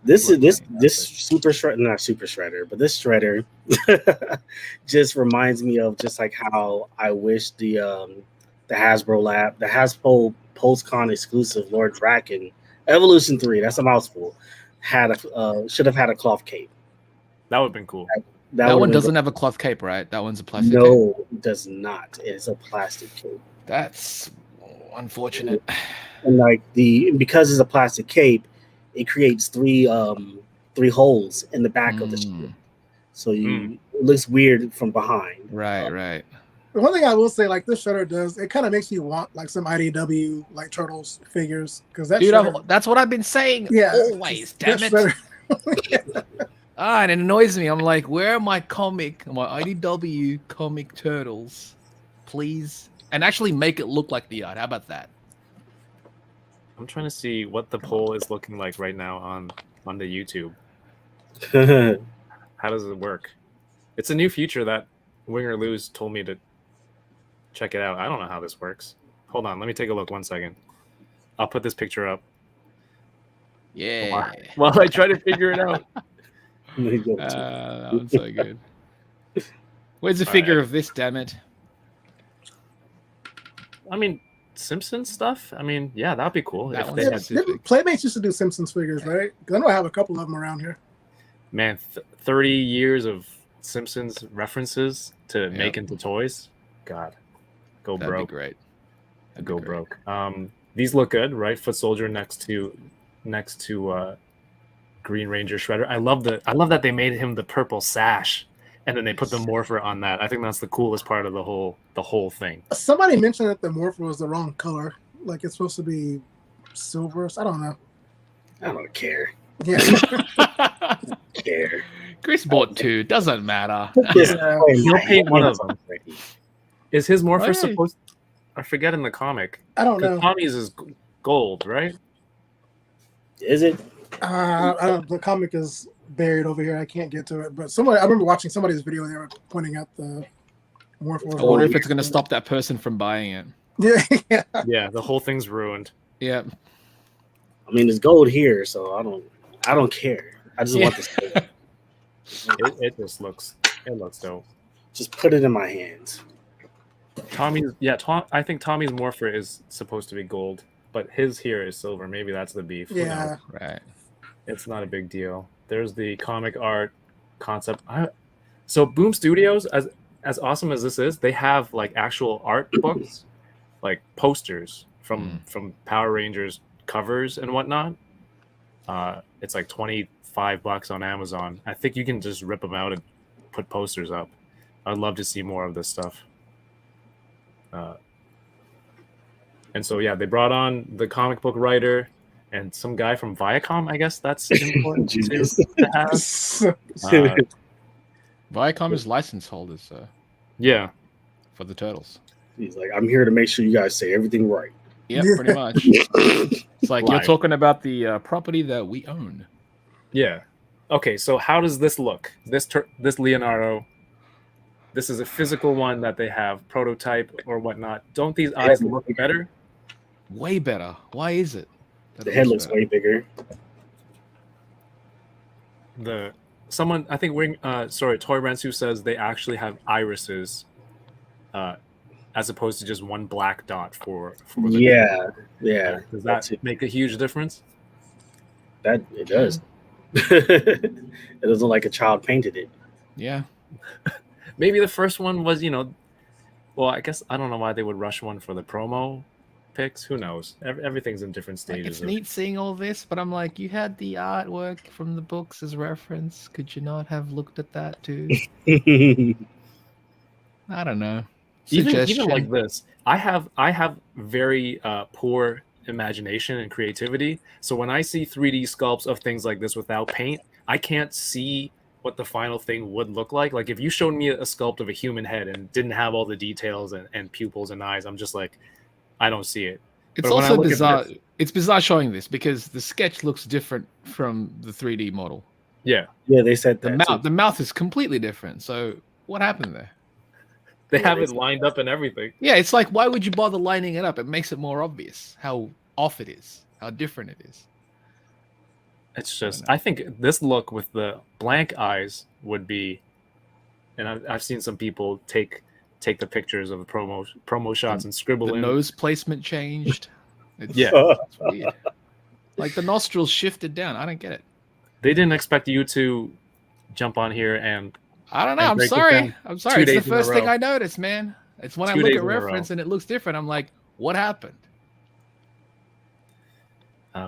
This Lord is Dragon, this super shredder, not super shredder, but this shredder just reminds me of just like how I wish the Hasbro PulseCon exclusive Lord Draken Evolution 3, that's a mouthful, should have had a cloth cape. That would have been cool. That would've one been doesn't have a cloth cape, right? That one's a plastic cape. No, it does not. It's a plastic cape. That's unfortunate. And because it's a plastic cape, it creates three holes in the back of the ship. So it looks weird from behind. Right. The one thing I will say, like this Shredder does, it kind of makes you want like some IDW like Turtles figures because that Dude, Shredder, that's what I've been saying always. that Damn it. Shredder- And it annoys me. I'm like, where are my IDW comic turtles? Please. And actually make it look like the art. How about that? I'm trying to see what the poll is looking like right now on the YouTube. How does it work? It's a new feature that Wing or Lose told me to check it out. I don't know how this works. Hold on, let me take a look 1 second. I'll put this picture up Yeah. while I try to figure it out. That one's so good. Where's the figure of this, damn it? I mean, Simpsons stuff. I mean, yeah, that'd be cool. That if one's they Yeah, had, specific. Playmates used to do Simpsons figures, right? 'Cause I know I have a couple of them around here. man, 30 years of Simpsons references to make into toys. God, go That'd broke. be great. That'd be Go great. broke. These look good, right? Foot Soldier next to Green Ranger Shredder. I love that they made him the purple sash, and then they put the Morpher on that. I think that's the coolest part of the whole thing. Somebody mentioned that the Morpher was the wrong color. Like it's supposed to be silver. I don't know. I don't care. Yeah. Care. Chris bought 2. Doesn't matter. Just Yeah. play He'll my paint one of hands them. already. Is his Morpher Right. supposed? I forget in the comic. I don't 'Cause know. Tommy's is gold, right? Is it? The comic is buried over here. I can't get to it. But I remember watching somebody's video. They were pointing out the Morpher. was I wonder wrong. if it's going to stop that person from buying it. Yeah. Yeah, the whole thing's ruined. Yeah. I mean, there's gold here, so I don't care. I just want this. It just looks dope. Just put it in my hands. I think Tommy's Morpher is supposed to be gold, but his here is silver. Maybe that's the beef. Who Yeah. knows? Right. It's not a big deal. There's the comic art concept. So Boom Studios, as awesome as this is, they have like actual art books like posters from Power Rangers covers and whatnot. It's like $25 on Amazon. I think you can just rip them out and put posters up. I'd love to see more of this stuff. And so yeah, they brought on the comic book writer and some guy from Viacom. I guess that's important Jesus. to have. Viacom is license holders, so Yeah. for the Turtles. He's like, I'm here to make sure you guys say everything right. Yeah, pretty much. It's like you're Live. talking about the property that we own. Yeah. Okay, so how does this look? This Leonardo, this is a physical one that they have, prototype or whatnot. Don't these eyes look better? Way better. Why is it? that The it head looks better? way bigger. I think Toy Rensu says they actually have irises, as opposed to just one black dot for the Yeah. Does That's that it. make a huge difference? That it does. It doesn't look like a child painted it. Yeah. Maybe the first one was, well, I guess I don't know why they would rush one for the promo pics. Who knows? Everything's in different Like, stages. it's neat seeing all this, but I'm like, you had the artwork from the books as reference. Could you not have looked at that too? I don't know. Even like this, I have very poor imagination and creativity. So when I see 3D sculpts of things like this without paint, I can't see what the final thing would look like. Like if you showed me a sculpt of a human head and didn't have all the details and pupils and eyes, I'm just like, I don't see it. It's But when I also look at bizarre. this- It's bizarre showing this because the sketch looks different from the 3D model. Yeah, Yeah, they said The that. mouth, too. the mouth is completely different. So what happened there? they Yeah, have they it said lined up and everything. Yeah, it's like, why would you bother lining it up? It makes it more obvious how off it is, how different it is. It's just, I think this look with the blank eyes would be, and I've seen some people take the pictures of the promo shots and scribble The in. nose placement changed. It's, Yeah. it's weird. Like the nostrils shifted down. I don't get it. They didn't expect you to jump on here and I don't know. And I'm break it sorry. down I'm 2 sorry. It's the days in a first thing row. I noticed, man. It's when I 2 look days at in a row. reference and it looks different. I'm like, what happened?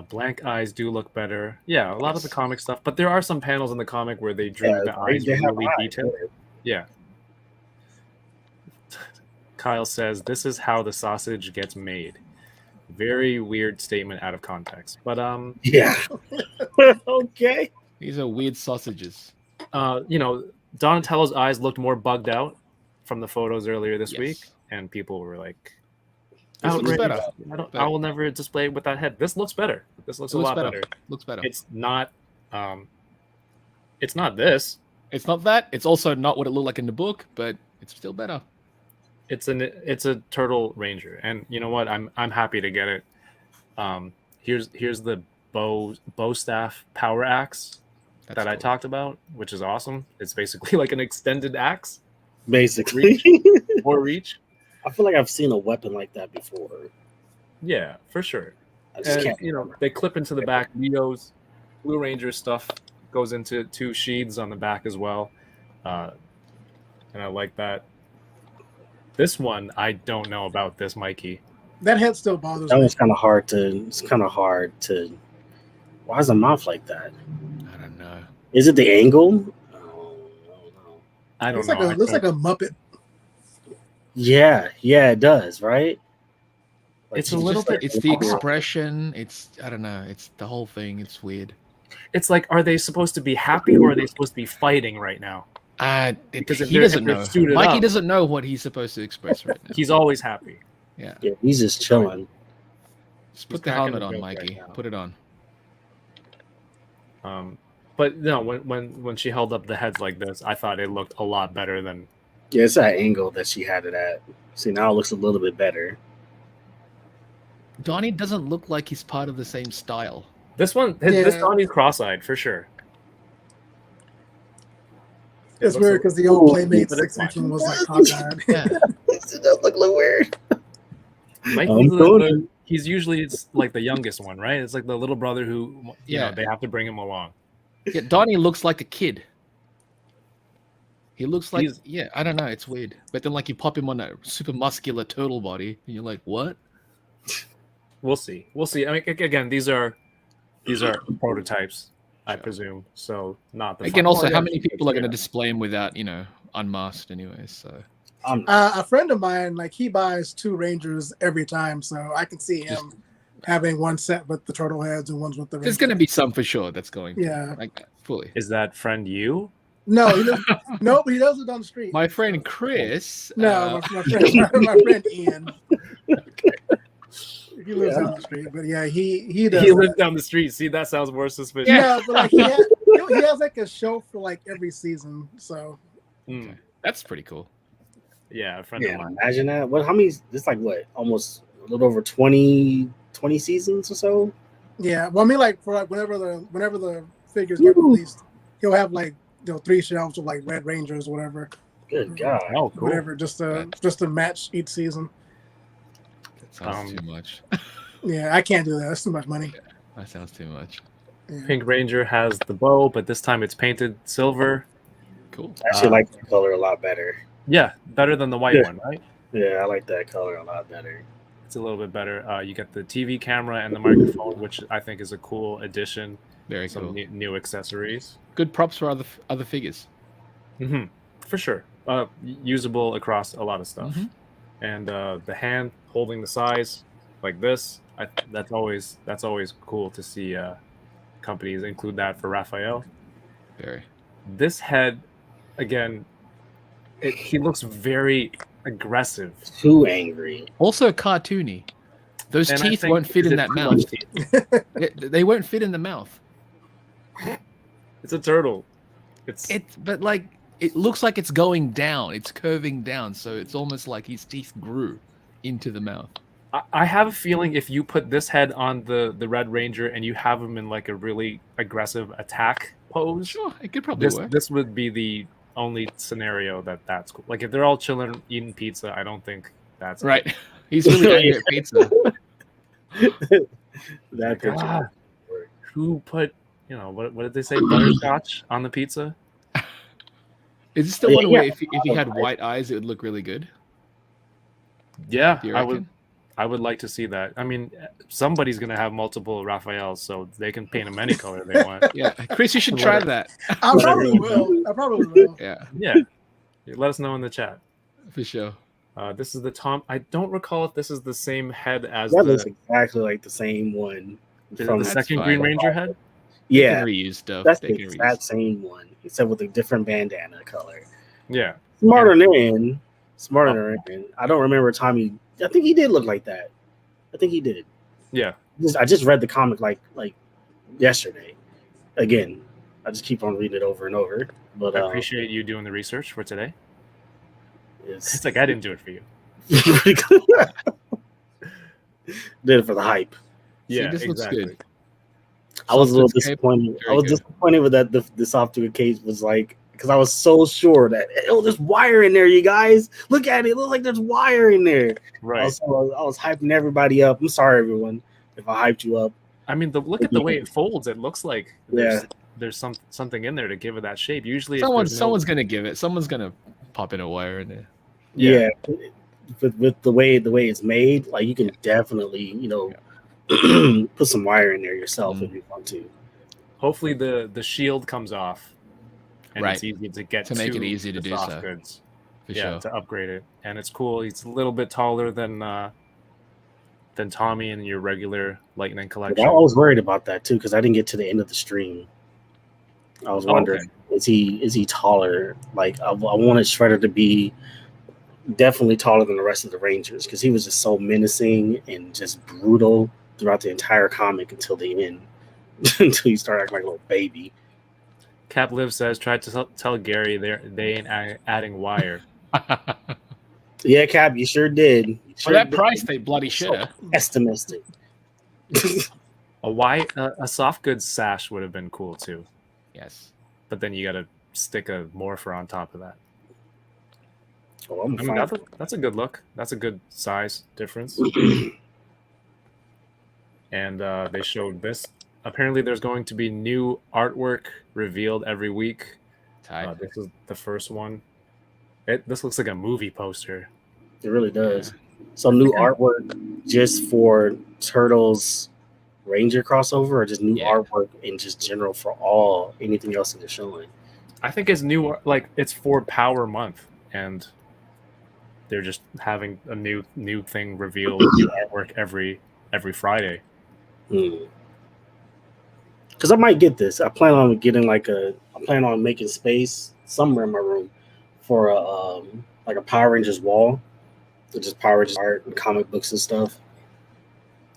blank eyes do look better. Yeah, a lot of the comic stuff, but there are some panels in the comic where they drew Yeah, the eyes they have really eyes. detailed. Yeah. Kyle says, "This is how the sausage gets made." Very weird statement out of context, but Yeah. Okay. These are weird sausages. Donatello's eyes looked more bugged out from the photos earlier this Yes. week, and people were like, This looks "Outraged. better. I will never display it with that head." This looks better. This looks It a looks lot better. better. Looks better. It's not this. It's not that. It's also not what it looked like in the book, but it's still better. It's a Turtle Ranger, and you know what? I'm happy to get it. Here's the bow staff power axe That's that I cool. talked about, which is awesome. It's basically like an extended axe Basically. or reach. I feel like I've seen a weapon like that before. Yeah, for sure. I just And, can't. they clip into the back. Leo's Blue Ranger stuff goes into 2 sheaths on the back as well, and I like that. This one, I don't know about this, Mikey. That head still bothers That me. one's kind of hard to. It's kind of hard to. Why is the mouth like that? I don't know. Is it the angle? Oh, no. I don't Looks know. looks like a Muppet. Yeah, it does, right? Like, It's a she's little just, like, It's the expression. It's I don't know. It's the whole thing. It's weird. It's like, are they supposed to be happy or are they supposed to be fighting right now? Because if He they're- doesn't if they're know. suited Mikey up- doesn't know what he's supposed to express right now. He's always happy. Yeah. Yeah, he's just chilling. Just He's put the cracking helmet a on, joke Mikey. right now. Put it on. But no, when she held up the heads like this, I thought it looked a lot better than. Yeah, it's that angle that she had it at. See, now it looks a little bit better. Donnie doesn't look like he's part of the same style. This one, this Yeah. Donnie's cross-eyed for sure. It It's looks weird a- because the old Ooh, Playmates but it's section fine. was like cockeyed. Yeah. It does look a little weird. Mikey's good. he's usually it's like the youngest one, right? It's like the little brother who, Yeah. they have to bring him along. Yeah, Donnie looks like a kid. He looks like He's- I don't know, it's weird. But then like you pop him on that super muscular turtle body, and you're like, what? We'll see. We'll see. I mean, again, these are prototypes, I Sure. presume. So not the Again, final- also, yeah, how many people are going to yeah. display him without unmasked anyway? So A friend of mine, like he buys 2 Rangers every time, so I can see him having one set with the turtle heads and ones with the. there's going to be some for sure that's going. Yeah. Like that, fully. Is that friend you? No, he doesn't. No, but he does it on the street. My friend Chris. No, my friend Ian. He lives down the street, but yeah, he does. He lives down the street. See, that sounds more suspicious. Yeah, but like he has like a show for like every season. So Mm, That's pretty cool. yeah, a friend Yeah, of mine. imagine that. How many? It's like what? Almost a little over 20 seasons or so. yeah, well, I mean, like for like whenever the figures get released, he'll have like 3 shelves of like Red Rangers, or whatever, Good God. Oh, cool. whatever, just to match each season. That sounds too much. Yeah, I can't do that. That's too much money. That sounds too much. Yeah. Pink Ranger has the bow, but this time it's painted silver. Cool. I actually like the color a lot better. Yeah, better than the white Yeah. one, right? Yeah, I like that color a lot better. It's a little bit better. You get the TV camera and the microphone, which I think is a cool addition. Very Some cool. new accessories. Good props for other figures. For sure. Usable across a lot of stuff. Mhm. And the hand holding the size like this, that's always cool to see companies include that for Raphael. Very. This head, again, he looks very aggressive. Too angry. Also cartoony. Those And I teeth think- won't fit is in it that too mouth. much teeth? They won't fit in the mouth. It's a turtle. It's But like it looks like it's going down. It's curving down, so it's almost like his teeth grew into the mouth. I have a feeling if you put this head on the Red Ranger and you have him in like a really aggressive attack pose, Sure, it could probably work. this would be the only scenario that's cool. Like if they're all chilling eating pizza, I don't think that's Right. He's really angry at pizza. That picture. God. Who put what did they say, butterscotch on the pizza? Is this the Yeah, one yeah. where if he had white eyes, it would look really good? Yeah, Do you I reckon? would like to see that. I mean, somebody's gonna have multiple Raphaels, so they can paint them any color they want. Yeah, Chris, you should try that. I probably will. I probably will. Yeah, Yeah, let us know in the chat. for sure. This is the Tom. I don't recall if this is the same head as That the, looks exactly like the same one. is it from- the That's second fine. Green Ranger head. They Yeah, can reuse stuff. that's They the can exact reuse. same one, except with a different bandana color. Yeah, Smarter than I don't remember Tommy. I think he did look like that. I think he did. yeah. I just read the comic like yesterday. Again, I just keep on reading it over and over. But I appreciate you doing the research for today. it's It's like I didn't do it for you. did it for the hype. See, Yeah, this looks exactly. good. I was a little Soft escape, disappointed. very I was good. disappointed with that. The soft case was like, because I was so sure that there's wire in there. You guys, look at it. It looks like there's wire in there. Right. I was hyping everybody up. I'm sorry, everyone, if I hyped you up. I mean, look at the way it folds. It looks like there's something in there to give it that shape. Usually, if there's no- Someone's gonna give it. Someone's gonna pop in a wire in there. Yeah, with the way it's made, like you can definitely put some wire in there yourself if you want to. Hopefully, the shield comes off, and Right. it's easy to get To make it easy to the do soft so. goods. For Yeah, sure. to upgrade it, and it's cool. He's a little bit taller than Tommy in your regular Lightning But collection. I was worried about that too because I didn't get to the end of the stream. I was wondering, is he taller? Like I wanted Shredder to be definitely taller than the rest of the Rangers because he was just so menacing and just brutal throughout the entire comic until the end, until he started acting like a little baby. Cap Live says, tried to tell Gary they ain't adding wire. Yeah, Cap, you sure did. You For sure that did. price, they bloody should have. Pessimistic. A soft goods sash would have been cool too, Yes. but then you got to stick a morpher on top of that. Oh, I'm I mean, fine. that's a good look. That's a good size difference. And they showed this. Apparently, there's going to be new artwork revealed every week. Tight. This is the first one. This looks like a movie poster. It really does. So new artwork just for Turtles Ranger crossover, or just new artwork in just general for anything else that they're showing? I think it's new, like it's for Power Month, and they're just having a new thing revealed, new artwork every Friday. Because I might get this. I plan on getting I plan on making space somewhere in my room for a Power Rangers wall, which is Power Rangers art and comic books and stuff.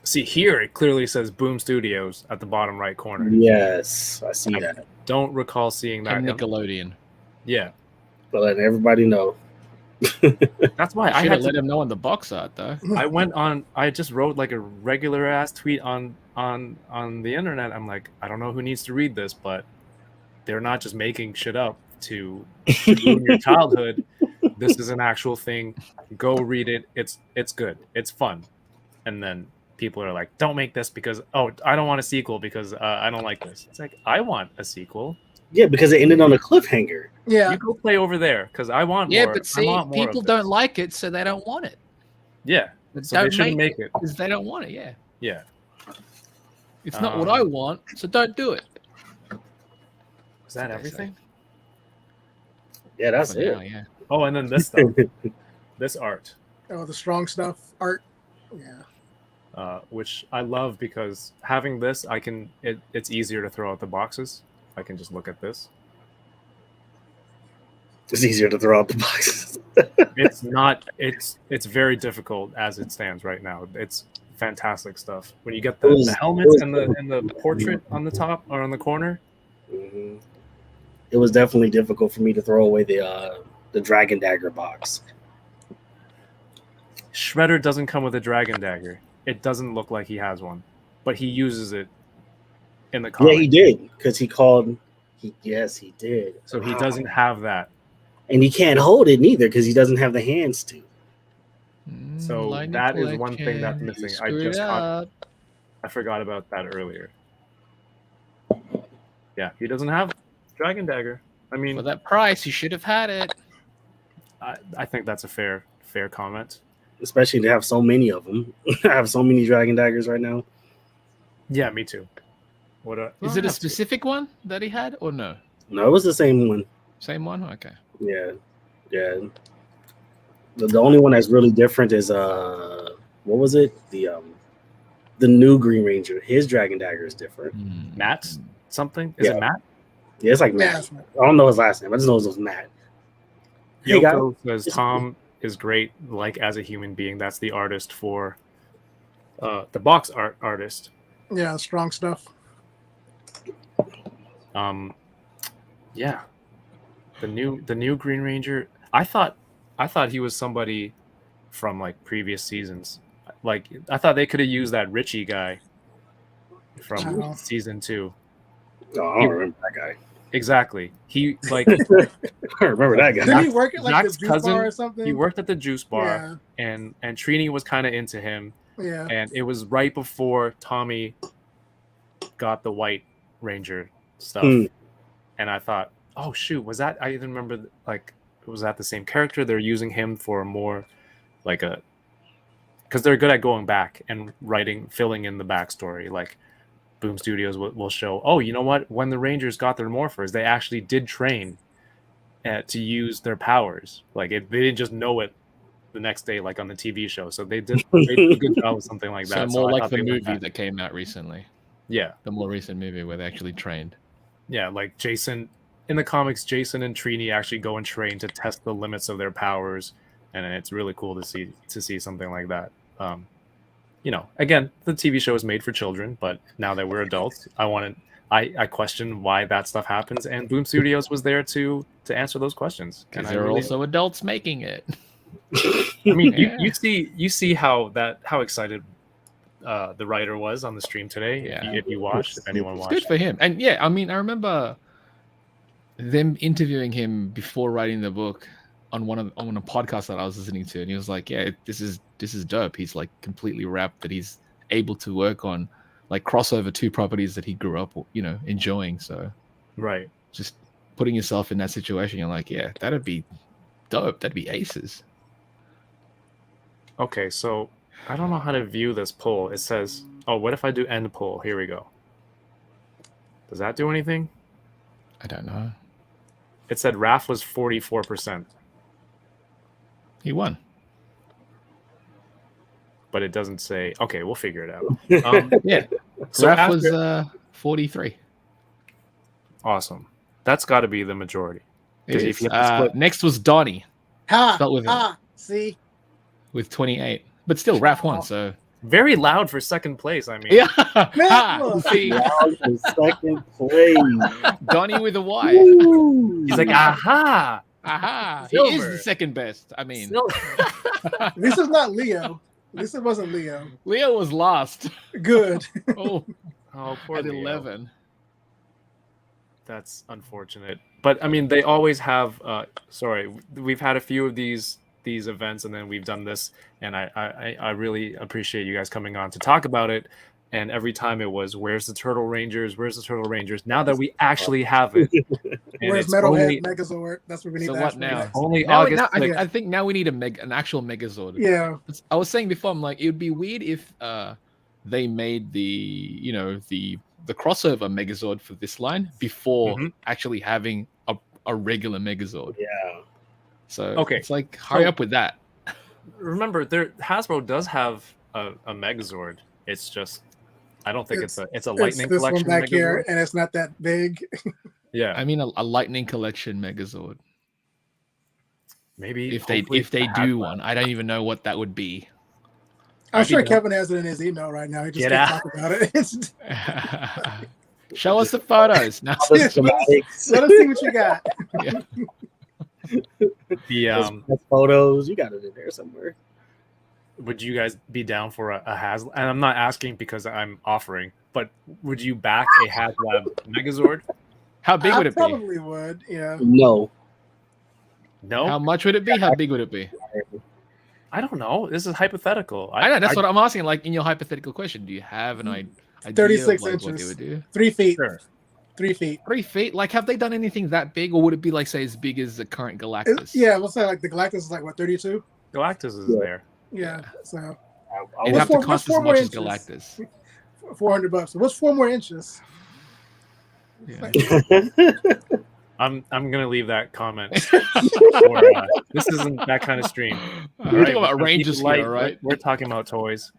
See, here it clearly says Boom Studios at the bottom right corner. Yes, I see that. Don't recall seeing that. And Nickelodeon. Yeah. But letting everybody know. That's why I should had have let him know on the box art though. I just wrote like a regular ass tweet on the internet. I'm like, I don't know who needs to read this, but they're not just making shit up to ruin your childhood. This is an actual thing. Go read it. It's good. It's fun. And then people are like, don't make this because I don't want a sequel because I don't like this. It's like, I want a sequel. Yeah, because it ended on a cliffhanger. Yeah. You go play over there because I want more. Yeah, but see, people don't like it, so they don't want it. Yeah. So they shouldn't make it because they don't want it. Yeah. Yeah. It's not what I want, so don't do it. Is that everything? Yeah, that's it. Now, yeah. Oh, and then this stuff. This art. Oh, the strong stuff art. Yeah. Which I love because having this, it's easier to throw out the boxes. I can just look at this. It's easier to throw out the boxes. It's not. It's very difficult as it stands right now. It's fantastic stuff. When you get the helmets and the portrait on the top or on the corner. Mm-hmm. It was definitely difficult for me to throw away the Dragon Dagger box. Shredder doesn't come with a Dragon Dagger. It doesn't look like he has one, but he uses it in the comic. Yeah, he did because he called. Yes, he did. So he doesn't have that, and he can't hold it neither because he doesn't have the hands to. So that is one thing that's missing. I forgot about that earlier. Yeah, he doesn't have Dragon Dagger. I mean, for that price, you should have had it. I think that's a fair comment. Especially to have so many of them. I have so many Dragon Daggers right now. Yeah, me too. Is it a specific one that he had or no? No, it was the same one. Same one? Okay. Yeah. The only one that's really different is what was it? The new Green Ranger. His Dragon Dagger is different. Matt's something? Is it Matt? Yeah, it's like Matt. I don't know his last name. I just know it was Matt. Yoko says Tom is great, like as a human being. That's the artist for the box art artist. Yeah, strong stuff. Yeah. The new Green Ranger. I thought he was somebody from like previous seasons. Like I thought they could have used that Richie guy from season 2. Oh, I don't remember that guy. Exactly. He like I remember that guy. Didn't he work at like Jack's the juice cousin, bar or something? He worked at the juice bar, and Trini was kind of into him. Yeah. And it was right before Tommy got the White Ranger stuff, and I thought, oh shoot, was that? I even remember like was that the same character? They're using him for more like a because they're good at going back and filling in the backstory, like. Boom Studios will show, oh, you know what? When the Rangers got their morphers, they actually did train to use their powers. Like they didn't just know it the next day, like on the TV show. So they did a good job with something like that. So more like the movie that came out recently. Yeah, the more recent movie where they actually trained. Yeah, like Jason in the comics, Jason and Trini actually go and train to test the limits of their powers, and it's really cool to see something like that. You know, again, the TV show is made for children, but now that we're adults, I question why that stuff happens, and Boom Studios was there to answer those questions. Because there are also adults making it. I mean, you see how excited the writer was on the stream today. Yeah. If you watched, if anyone watched, good for him. And yeah, I mean, I remember them interviewing him before writing the book on a podcast that I was listening to, and he was like, "Yeah, this is dope." He's like completely wrapped that he's able to work on like crossover 2 properties that he grew up, enjoying. So right, just putting yourself in that situation, you're like, yeah, that'd be dope. That'd be aces. Okay, so I don't know how to view this poll. It says, oh, what if I do end poll? Here we go. Does that do anything? I don't know. It said Raph was 44%, He won. but it doesn't say. Okay, we'll figure it out. Yeah. So Raph after- was 43. Awesome. That's got to be the majority. It 'Cause is. if you have to split- Next was Donnie Ha! Spelt with Ha! See? with 28. But still, Raph won, so... Very loud for second place. I mean, Yeah. Man, Ha! look. See, Round in second place. Donnie with a Y. he's like, aha. Aha. He is Silver. the second best. I mean, This is not Leo. This wasn't Leo. Leo was last. Good. Oh, Oh, poor at Leo. 11. That's unfortunate. But I mean, they always have. Sorry, we've had a few of these events, and then we've done this, and I really appreciate you guys coming on to talk about it. And every time it was, "Where's the Turtle Rangers? Where's the Turtle Rangers?" Now that we actually have it, and Where's it's Metalhead only, Megazord? That's what we need So to what ask for now? next. only Now, August. now, 6th. I think now we need an actual Megazord. Yeah. I was saying before, I'm like, it would be weird if they made the crossover Megazord for this line before Mhm. actually having a regular Megazord. Yeah. So Okay. it's like hurry So- up with that. Remember, Hasbro does have a Megazord. It's just I don't think it's a It's Lightning this collection one back here, Megazord. and it's not that big. Yeah, I mean, a Lightning Collection Megazord. maybe If they hopefully do Hasbro- one, I don't even know what that would be. I'm sure Maybe Kevin has it in his email right now. He just Get can't out. talk about it. It's- Show us the photos. No. All the schematics, Let us see what you got. Yeah. the those photos, you got it in there somewhere. would you guys be down for a HasLab? And I'm not asking because I'm offering, but would you back a HasLab Megazord? How big I would it be? probably would. Yeah. No. No, How much would it be? How big would it be? I don't know. This is hypothetical. I know that's what I'm asking. Like in your hypothetical question, do you have an idea? 36 of, like, what they inches. would do? 3 feet. Sure. 3 feet. 3 feet? Like, have they done anything that big, or would it be like, say, as big as the current Galactus? Yeah, we'll say like the Galactus is like what, 32? Galactus is Yeah. there. Yeah. So It'd What's have to four- cost what's as 4 much more as inches? Galactus. $400. So what's 4 more inches? Yeah. I'm gonna leave that comment. For, this isn't that kind of stream. We're All right, talking about we're gonna keep Rangers it light. here, right? We're talking about toys.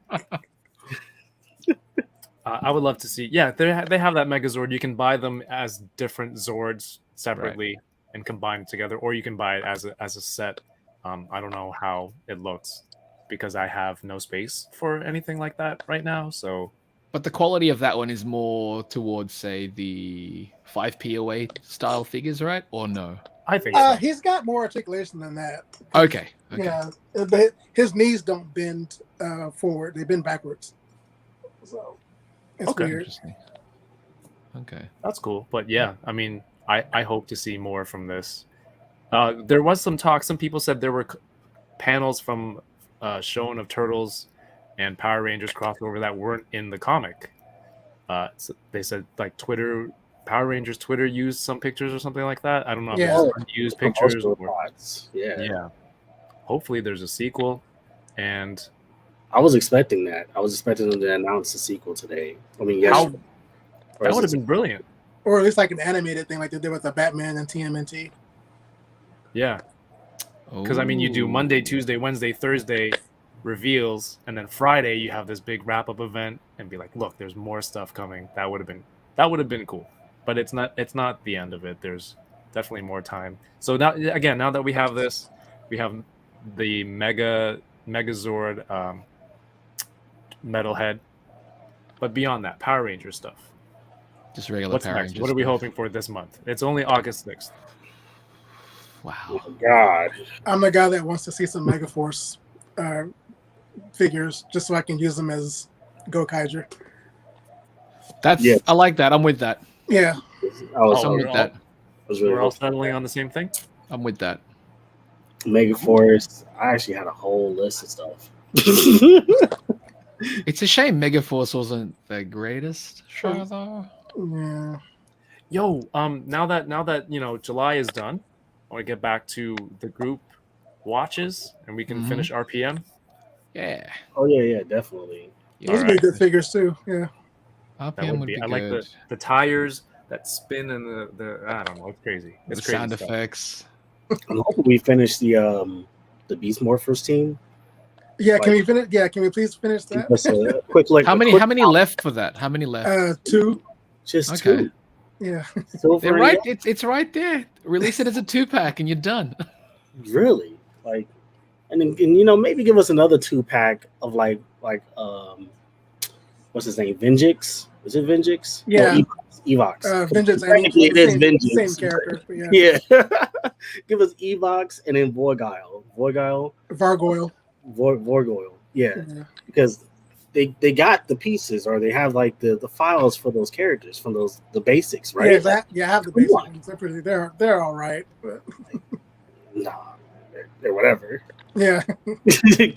I would love to see. Yeah, they have that Megazord. You can buy them as different Zords separately and combine it together, or you can buy it as a set. I don't know how it looks because I have no space for anything like that right now. So But the quality of that one is more towards, say, the 5 POA style figures, right? Or no? I think so. He's got more articulation than that. Okay. Yeah. His knees don't bend forward. They bend backwards. So it's Okay. weird. Interesting. Okay. That's cool. But yeah, I mean, I hope to see more from this. There was some talk. Some people said there were panels from Shown of Turtles and Power Rangers crossover that weren't in the comic. So they said like Power Rangers Twitter used some pictures or something like that. I don't know if Yeah. it's unused pictures or Yeah. yeah. Hopefully there's a sequel, and I was expecting that. I was expecting them to announce a sequel today. I mean, yes. How- that would have been brilliant. Or at least like an animated thing like they did with the Batman and TMNT. Yeah, because I mean, you do Ooh. Monday, Tuesday, Wednesday, Thursday reveals, and then Friday you have this big wrap up event, and be like, look, there's more stuff coming. That would have been cool, but it's not the end of it. There's definitely more time. So now that we have this, we have the Megazord Metalhead, but beyond that, Power Ranger stuff. Just regular What's Power next? Rangers What are we stuff. hoping for this month? It's only August 6th. Wow. Oh, God. I'm the guy that wants to see some Megaforce figures just so I can use them as Gokaiger. That's Yeah. I like that. I'm with that. Yeah. I was, I'm we're with all- that. was really We're all settling on the same thing. I'm with that. Megaforce. I actually had a whole list of stuff. It's a shame Megaforce wasn't the greatest show, though. Yeah. Yo, now that July is done, I want to get back to the group watches, and we can Mhm. finish RPM. Yeah. Oh yeah, definitely. Yeah. Those would be Alright. good figures too. Yeah. That RPM would be. I like good. the tires that spin and the I don't know. It's crazy. It's The crazy sound stuff. effects. I'm hoping we finish the Beast Morphers team. Yeah. Can Like- we finish? Yeah. Can we please finish Give that? us a quick look. How many left for that? How many left? 2. Just Okay. two. Yeah. Silver They're and right. yellow? It's right there. Release it as a 2-pack and you're done. Really? Like, and maybe give us another 2-pack of like what's his name? Venjix? Is it Venjix? Yeah. No, Evox. Vengeance. Technically, it is same Vengeance. character. But yeah. Yeah. Give us Evox and then Vorgile. Vargoyle. Vorgoyle. Yeah. Yeah. Because they got the pieces, or they have like the files for those characters from the basics, right? Yeah. Exactly. Yeah. I have the Come basic on. ones. They're all right. But Nah, they're whatever. yeah.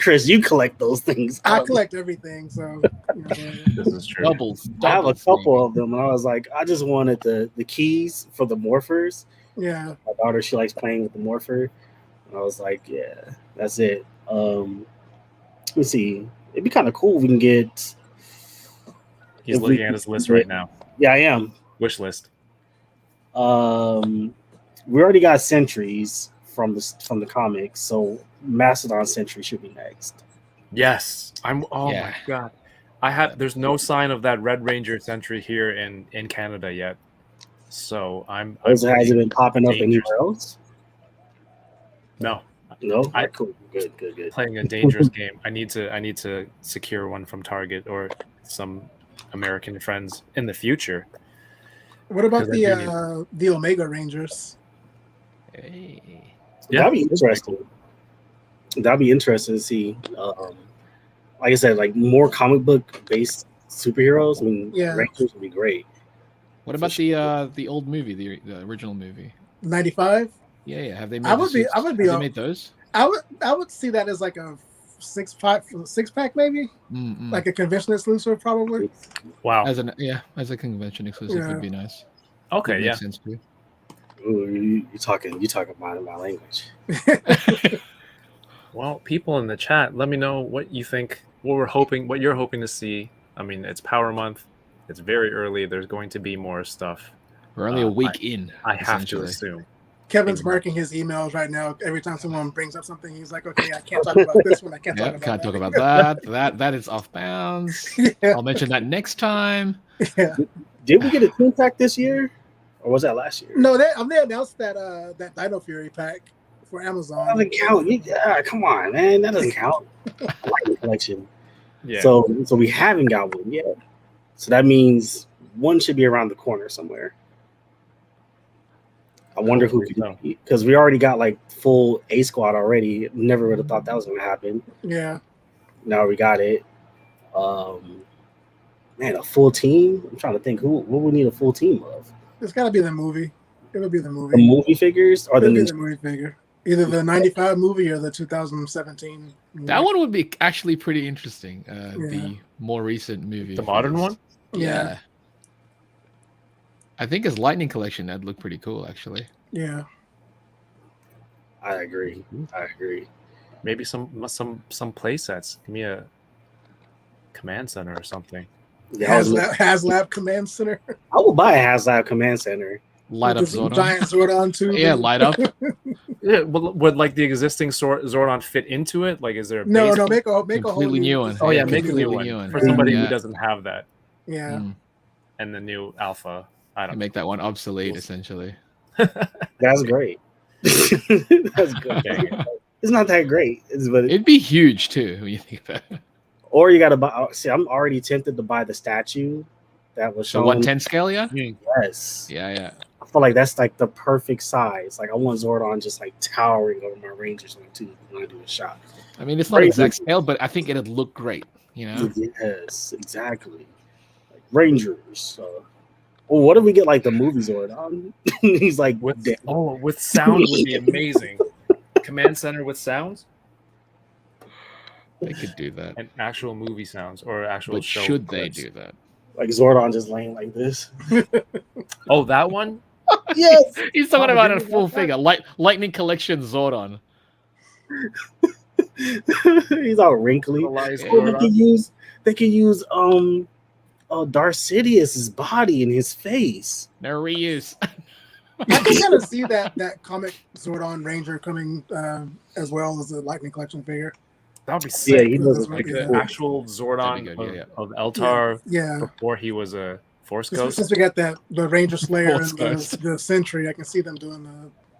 Chris, you collect those things. I collect everything. So. This is true. Doubles. I have a doubles, couple of them, and I was like, I just wanted the keys for the morphers. Yeah. My daughter, she likes playing with the morpher, and I was like, yeah, that's it. Let me see. It'd be kind of cool if we can get. He's if we looking at can his list get- right now. Yeah, I am. Wish list. We already got Sentries from the comics, so Mastodon Sentry should be next. Yes. I'm. Oh Yeah. my god. I have. There's no sign of that Red Ranger Sentry here in Canada yet. So I'm. Has it been popping up dangerous. anywhere else? No. No. I- Cool. Good. Playing a dangerous game. I need to secure one from Target or some American friends in the future. What about 'Cause I do the Omega Rangers? Hey. Yeah. That'd be interesting. That'd be interesting to see. Like I said, like more comic book based superheroes. I mean, Yeah. Rangers would be great. What about the old movie, the original movie? 95. Yeah. Have they made? I would be Have up- they made those? I would see that as like a six pack maybe, Mm-mm. like a convention exclusive probably. Wow. as a convention exclusive Yeah. would be nice. Okay. Would Yeah. make sense too. Ooh, you talking my language. Well, people in the chat, let me know what you think. What you're hoping to see. I mean, it's Power Month. It's very early. There's going to be more stuff. We're only a week in. I have to essentially. assume. Kevin's marking his emails right now. Every time someone brings up something, he's like, "Okay, I can't talk about this one. I can't talk Yep, about can't that." talk about that. That is off bounds. Yeah. I'll mention that next time. Yeah. Did we get a 2-pack this year, or was that last year? No, they announced that that Dino Fury pack for Amazon. That doesn't count. Yeah, come on, man. That doesn't count. Lightning collection. Yeah. So we haven't got one yet. So that means one should be around the corner somewhere. I wonder who Hopefully so. because we already got like full A squad already. Never would have thought that was gonna happen. Yeah. Now we got it. Man, a full team. I'm trying to think what we need a full team of. It's got to be the movie. It would be the movie. The movie figures or the It'll be ninja? the movie figure. Either the 95 movie or the 2017 movie. That one would be actually pretty interesting. The more recent movie. The modern figures. one? Yeah. I think his Lightning collection that'd look pretty cool actually. Yeah. I agree. Maybe some play sets. Give me a command center or something. Yeah, HasLab Command Center. I will buy a HasLab Command Center. Light up With the Zordon. Giant Zordon too. Yeah, light up. Yeah, would like the existing Zordon fit into it? Like, is there a No, base- make a whole Completely new one. Oh yeah, Yeah, make a new completely one new one. for somebody Yeah. who doesn't have that Yeah. Mm. and the new alpha. I And don't. make that one obsolete essentially. That's great. That's good. Dang it. It's not that great, but It'd be huge too when you think about it. or you got to buy. See, I'm already tempted to buy the statue that was The shown. 110 scale, yeah? Yes, Yeah. I feel like that's like the perfect size. Like I want Zordon just like towering over my Rangers when I do a shot. I mean, it's not Crazy. exact scale, but I think it'd look great. You know, Yes, exactly. Like Rangers. Well, what if we get like the movie Zordon? He's like With dead. with sound would be amazing. Command center with sounds they could do that. and actual movie sounds or actual But show. should they clips. do that? Like Zordon just laying like this. Oh, that one. Yes. He's talking Oh, about did a you full watch that? figure, Lightning Collection Zordon. He's all wrinkly. Elias Yeah. Oh, they Zordon. can use Darth Sidious's body and his face. No reuse. I can kind of see that comic Zordon Ranger coming as well as the Lightning Collection figure. That would be Yeah, sick. he Those does would Like be, the actual Zordon That'd be good, of yeah. Eltar Yeah. before he was a Force Since, Ghost. since we got the Ranger Slayer Force and Ghost. the Sentry, I can see them doing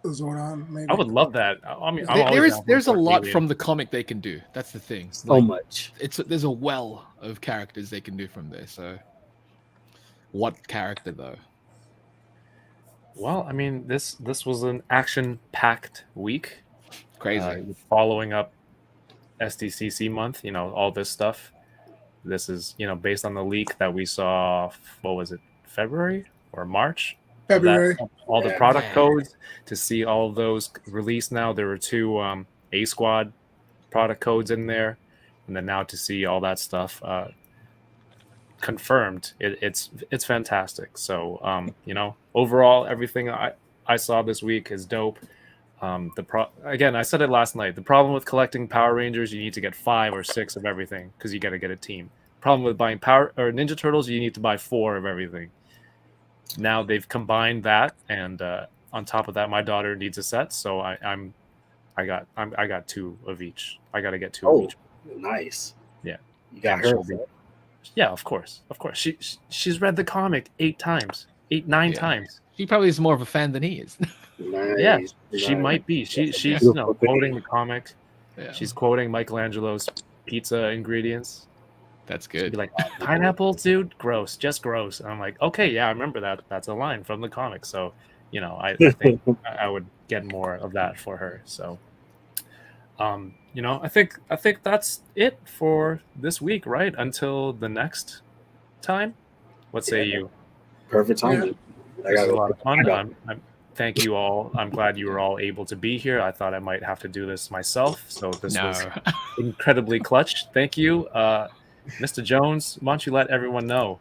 the Zordon. Maybe I would love that. I mean, I'm There always is down for there's a lot alien. from the comic they can do. That's the thing. So much. There's a well of characters they can do from there. So, what character though? Well, I mean, this was an action-packed week. Crazy. Following up SDCC month, all this stuff. This is, based on the leak that we saw. What was it, February or March? February. All the Yeah. product Yeah. codes to see all of those released now. There were 2 A Squad product codes in there, and then now to see all that stuff confirmed, it's fantastic. So overall, everything I saw this week is dope. Again, I said it last night. The problem with collecting Power Rangers, you need to get 5 or 6 of everything because you got to get a team. Problem with buying Power or Ninja Turtles, you need to buy 4 of everything. Now they've combined that, and on top of that, my daughter needs a set, so I got 2 of each. I got to get 2 of Oh, each. nice. Yeah. You got And her. she'll be- Yeah, of course. She's read the comic 9 Yeah. times. She probably is more of a fan than he is. Nice. Yeah, she nice. might be. She's Beautiful thing. quoting the comic. Yeah, She's quoting Michelangelo's pizza ingredients. that's She'd be good. like, pineapple, dude, gross, just gross. And I'm like, okay, yeah, I remember that. That's a line from the comic. So, I think I would get more of that for her. So, I think that's it for this week, right? Until the next time. What say you? Perfect timing. I This got is a lot of fun. Thank you all. I'm glad you were all able to be here. I thought I might have to do this myself, so this No, was incredibly clutch. Thank you, Mr. Jones. Why don't you let everyone know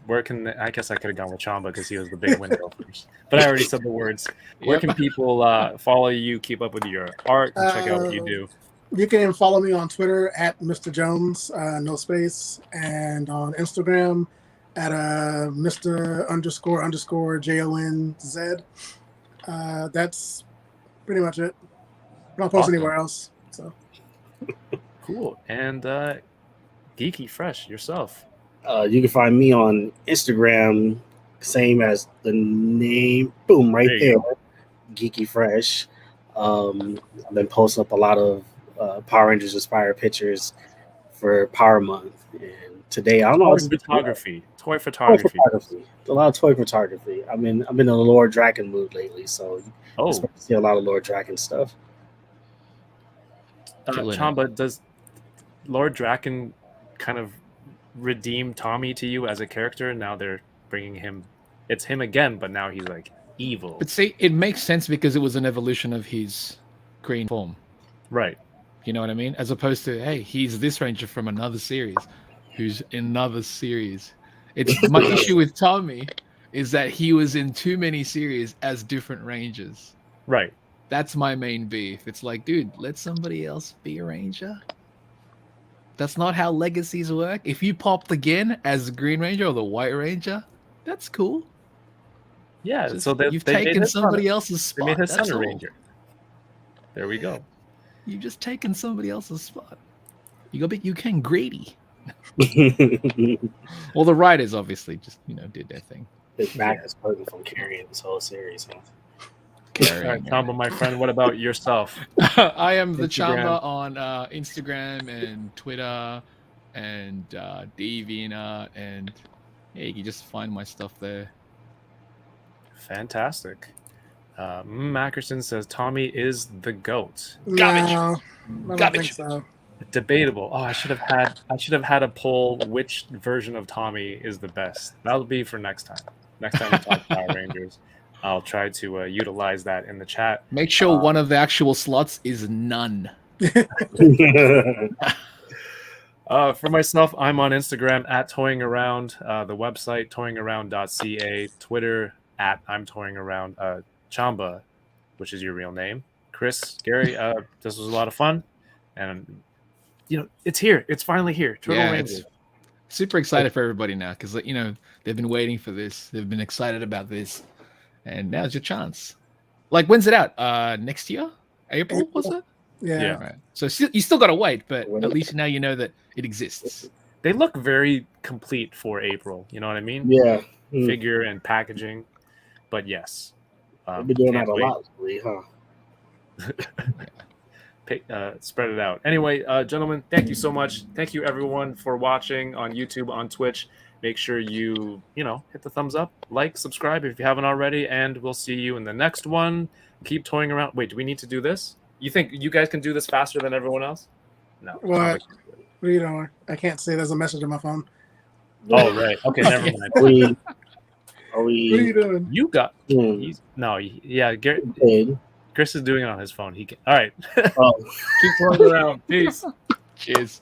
where can I guess I could have gone with Chamba because he was the big window first, but I already said the words. Where Yep. can people follow you, keep up with your art, and check out what you do? You can follow me on Twitter at Mr. Jones, no space, and on Instagram at Mr__JONZ. That's pretty much it. I don't post Awesome. anywhere else. So Cool. And Geeky Fresh yourself. You can find me on Instagram, same as the name. Boom, right There you there. Geeky Fresh. I've been posting up a lot of Power Rangers inspired pictures for Power Month. And today, I don't know. Toy photography. A lot of toy photography. I've been in a Lord Draken mood lately, so Oh, expect to see a lot of Lord Draken stuff. Killing it. Chamba, does Lord Draken kind of redeem Tommy to you as a character? Now they're bringing him. It's him again, but now he's like evil. but see, it makes sense because it was an evolution of his green form. Right. You know what I mean? As opposed to, hey, he's this ranger from another series, who's in another series. It's my issue with Tommy is that he was in too many series as different rangers. Right. That's my main beef. It's like, dude, let somebody else be a ranger. That's not how legacies work. If you popped again as the Green Ranger or the White Ranger, that's cool. Yeah. Just- So you've they made taken his son- somebody else's They spot. made his That's son a all. ranger. There we go. You've just taken somebody else's spot. You can greedy. Well, the writers obviously just did their thing. His back is hurting from carrying this whole series. Huh? All right, Chamba, my friend. What about yourself? I am the Instagram. Chamba on Instagram and Twitter and Deviant, and yeah, you can just find my stuff there. Fantastic. Mackerson says Tommy is the GOAT. Garbage. No, I don't Garbage. think so. Debatable. Oh, I should have had a poll which version of Tommy is the best. That'll be for next time. Next time we talk Power Rangers, I'll try to utilize that in the chat. Make sure one of the actual slots is none. For myself, I'm on Instagram at toying around, the website toyingaround.ca, Twitter at I'm toying around, Chamba, which is your real name. Chris, Gary, this was a lot of fun, and it's here. It's finally here. Turtle Yeah, Rangers. it's super excited for everybody now because they've been waiting for this. They've been excited about this, and now's your chance. Like, when's it out? Next year, April was it? Yeah. Right. So you still got to wait, but at least now you know that it exists. They look very complete for April. You know what I mean? Yeah. Figure and packaging. But yes, They've been doing can't that a wait. lot lately, huh? Spread it out. Anyway, gentlemen, thank you so much. Thank you everyone for watching on YouTube, on Twitch. Make sure you hit the thumbs up, like, subscribe if you haven't already, and we'll see you in the next one. Keep toying around. Wait, do we need to do this? You think you guys can do this faster than everyone else? No. What are you doing? I can't say. There's a message on my phone. Oh, right. Okay, never mind. Are we? What are you doing? You got Hmm. yeah. Okay. Chris is doing it on his phone. He can. All right. Oh. Keep toying around. Peace. Cheers.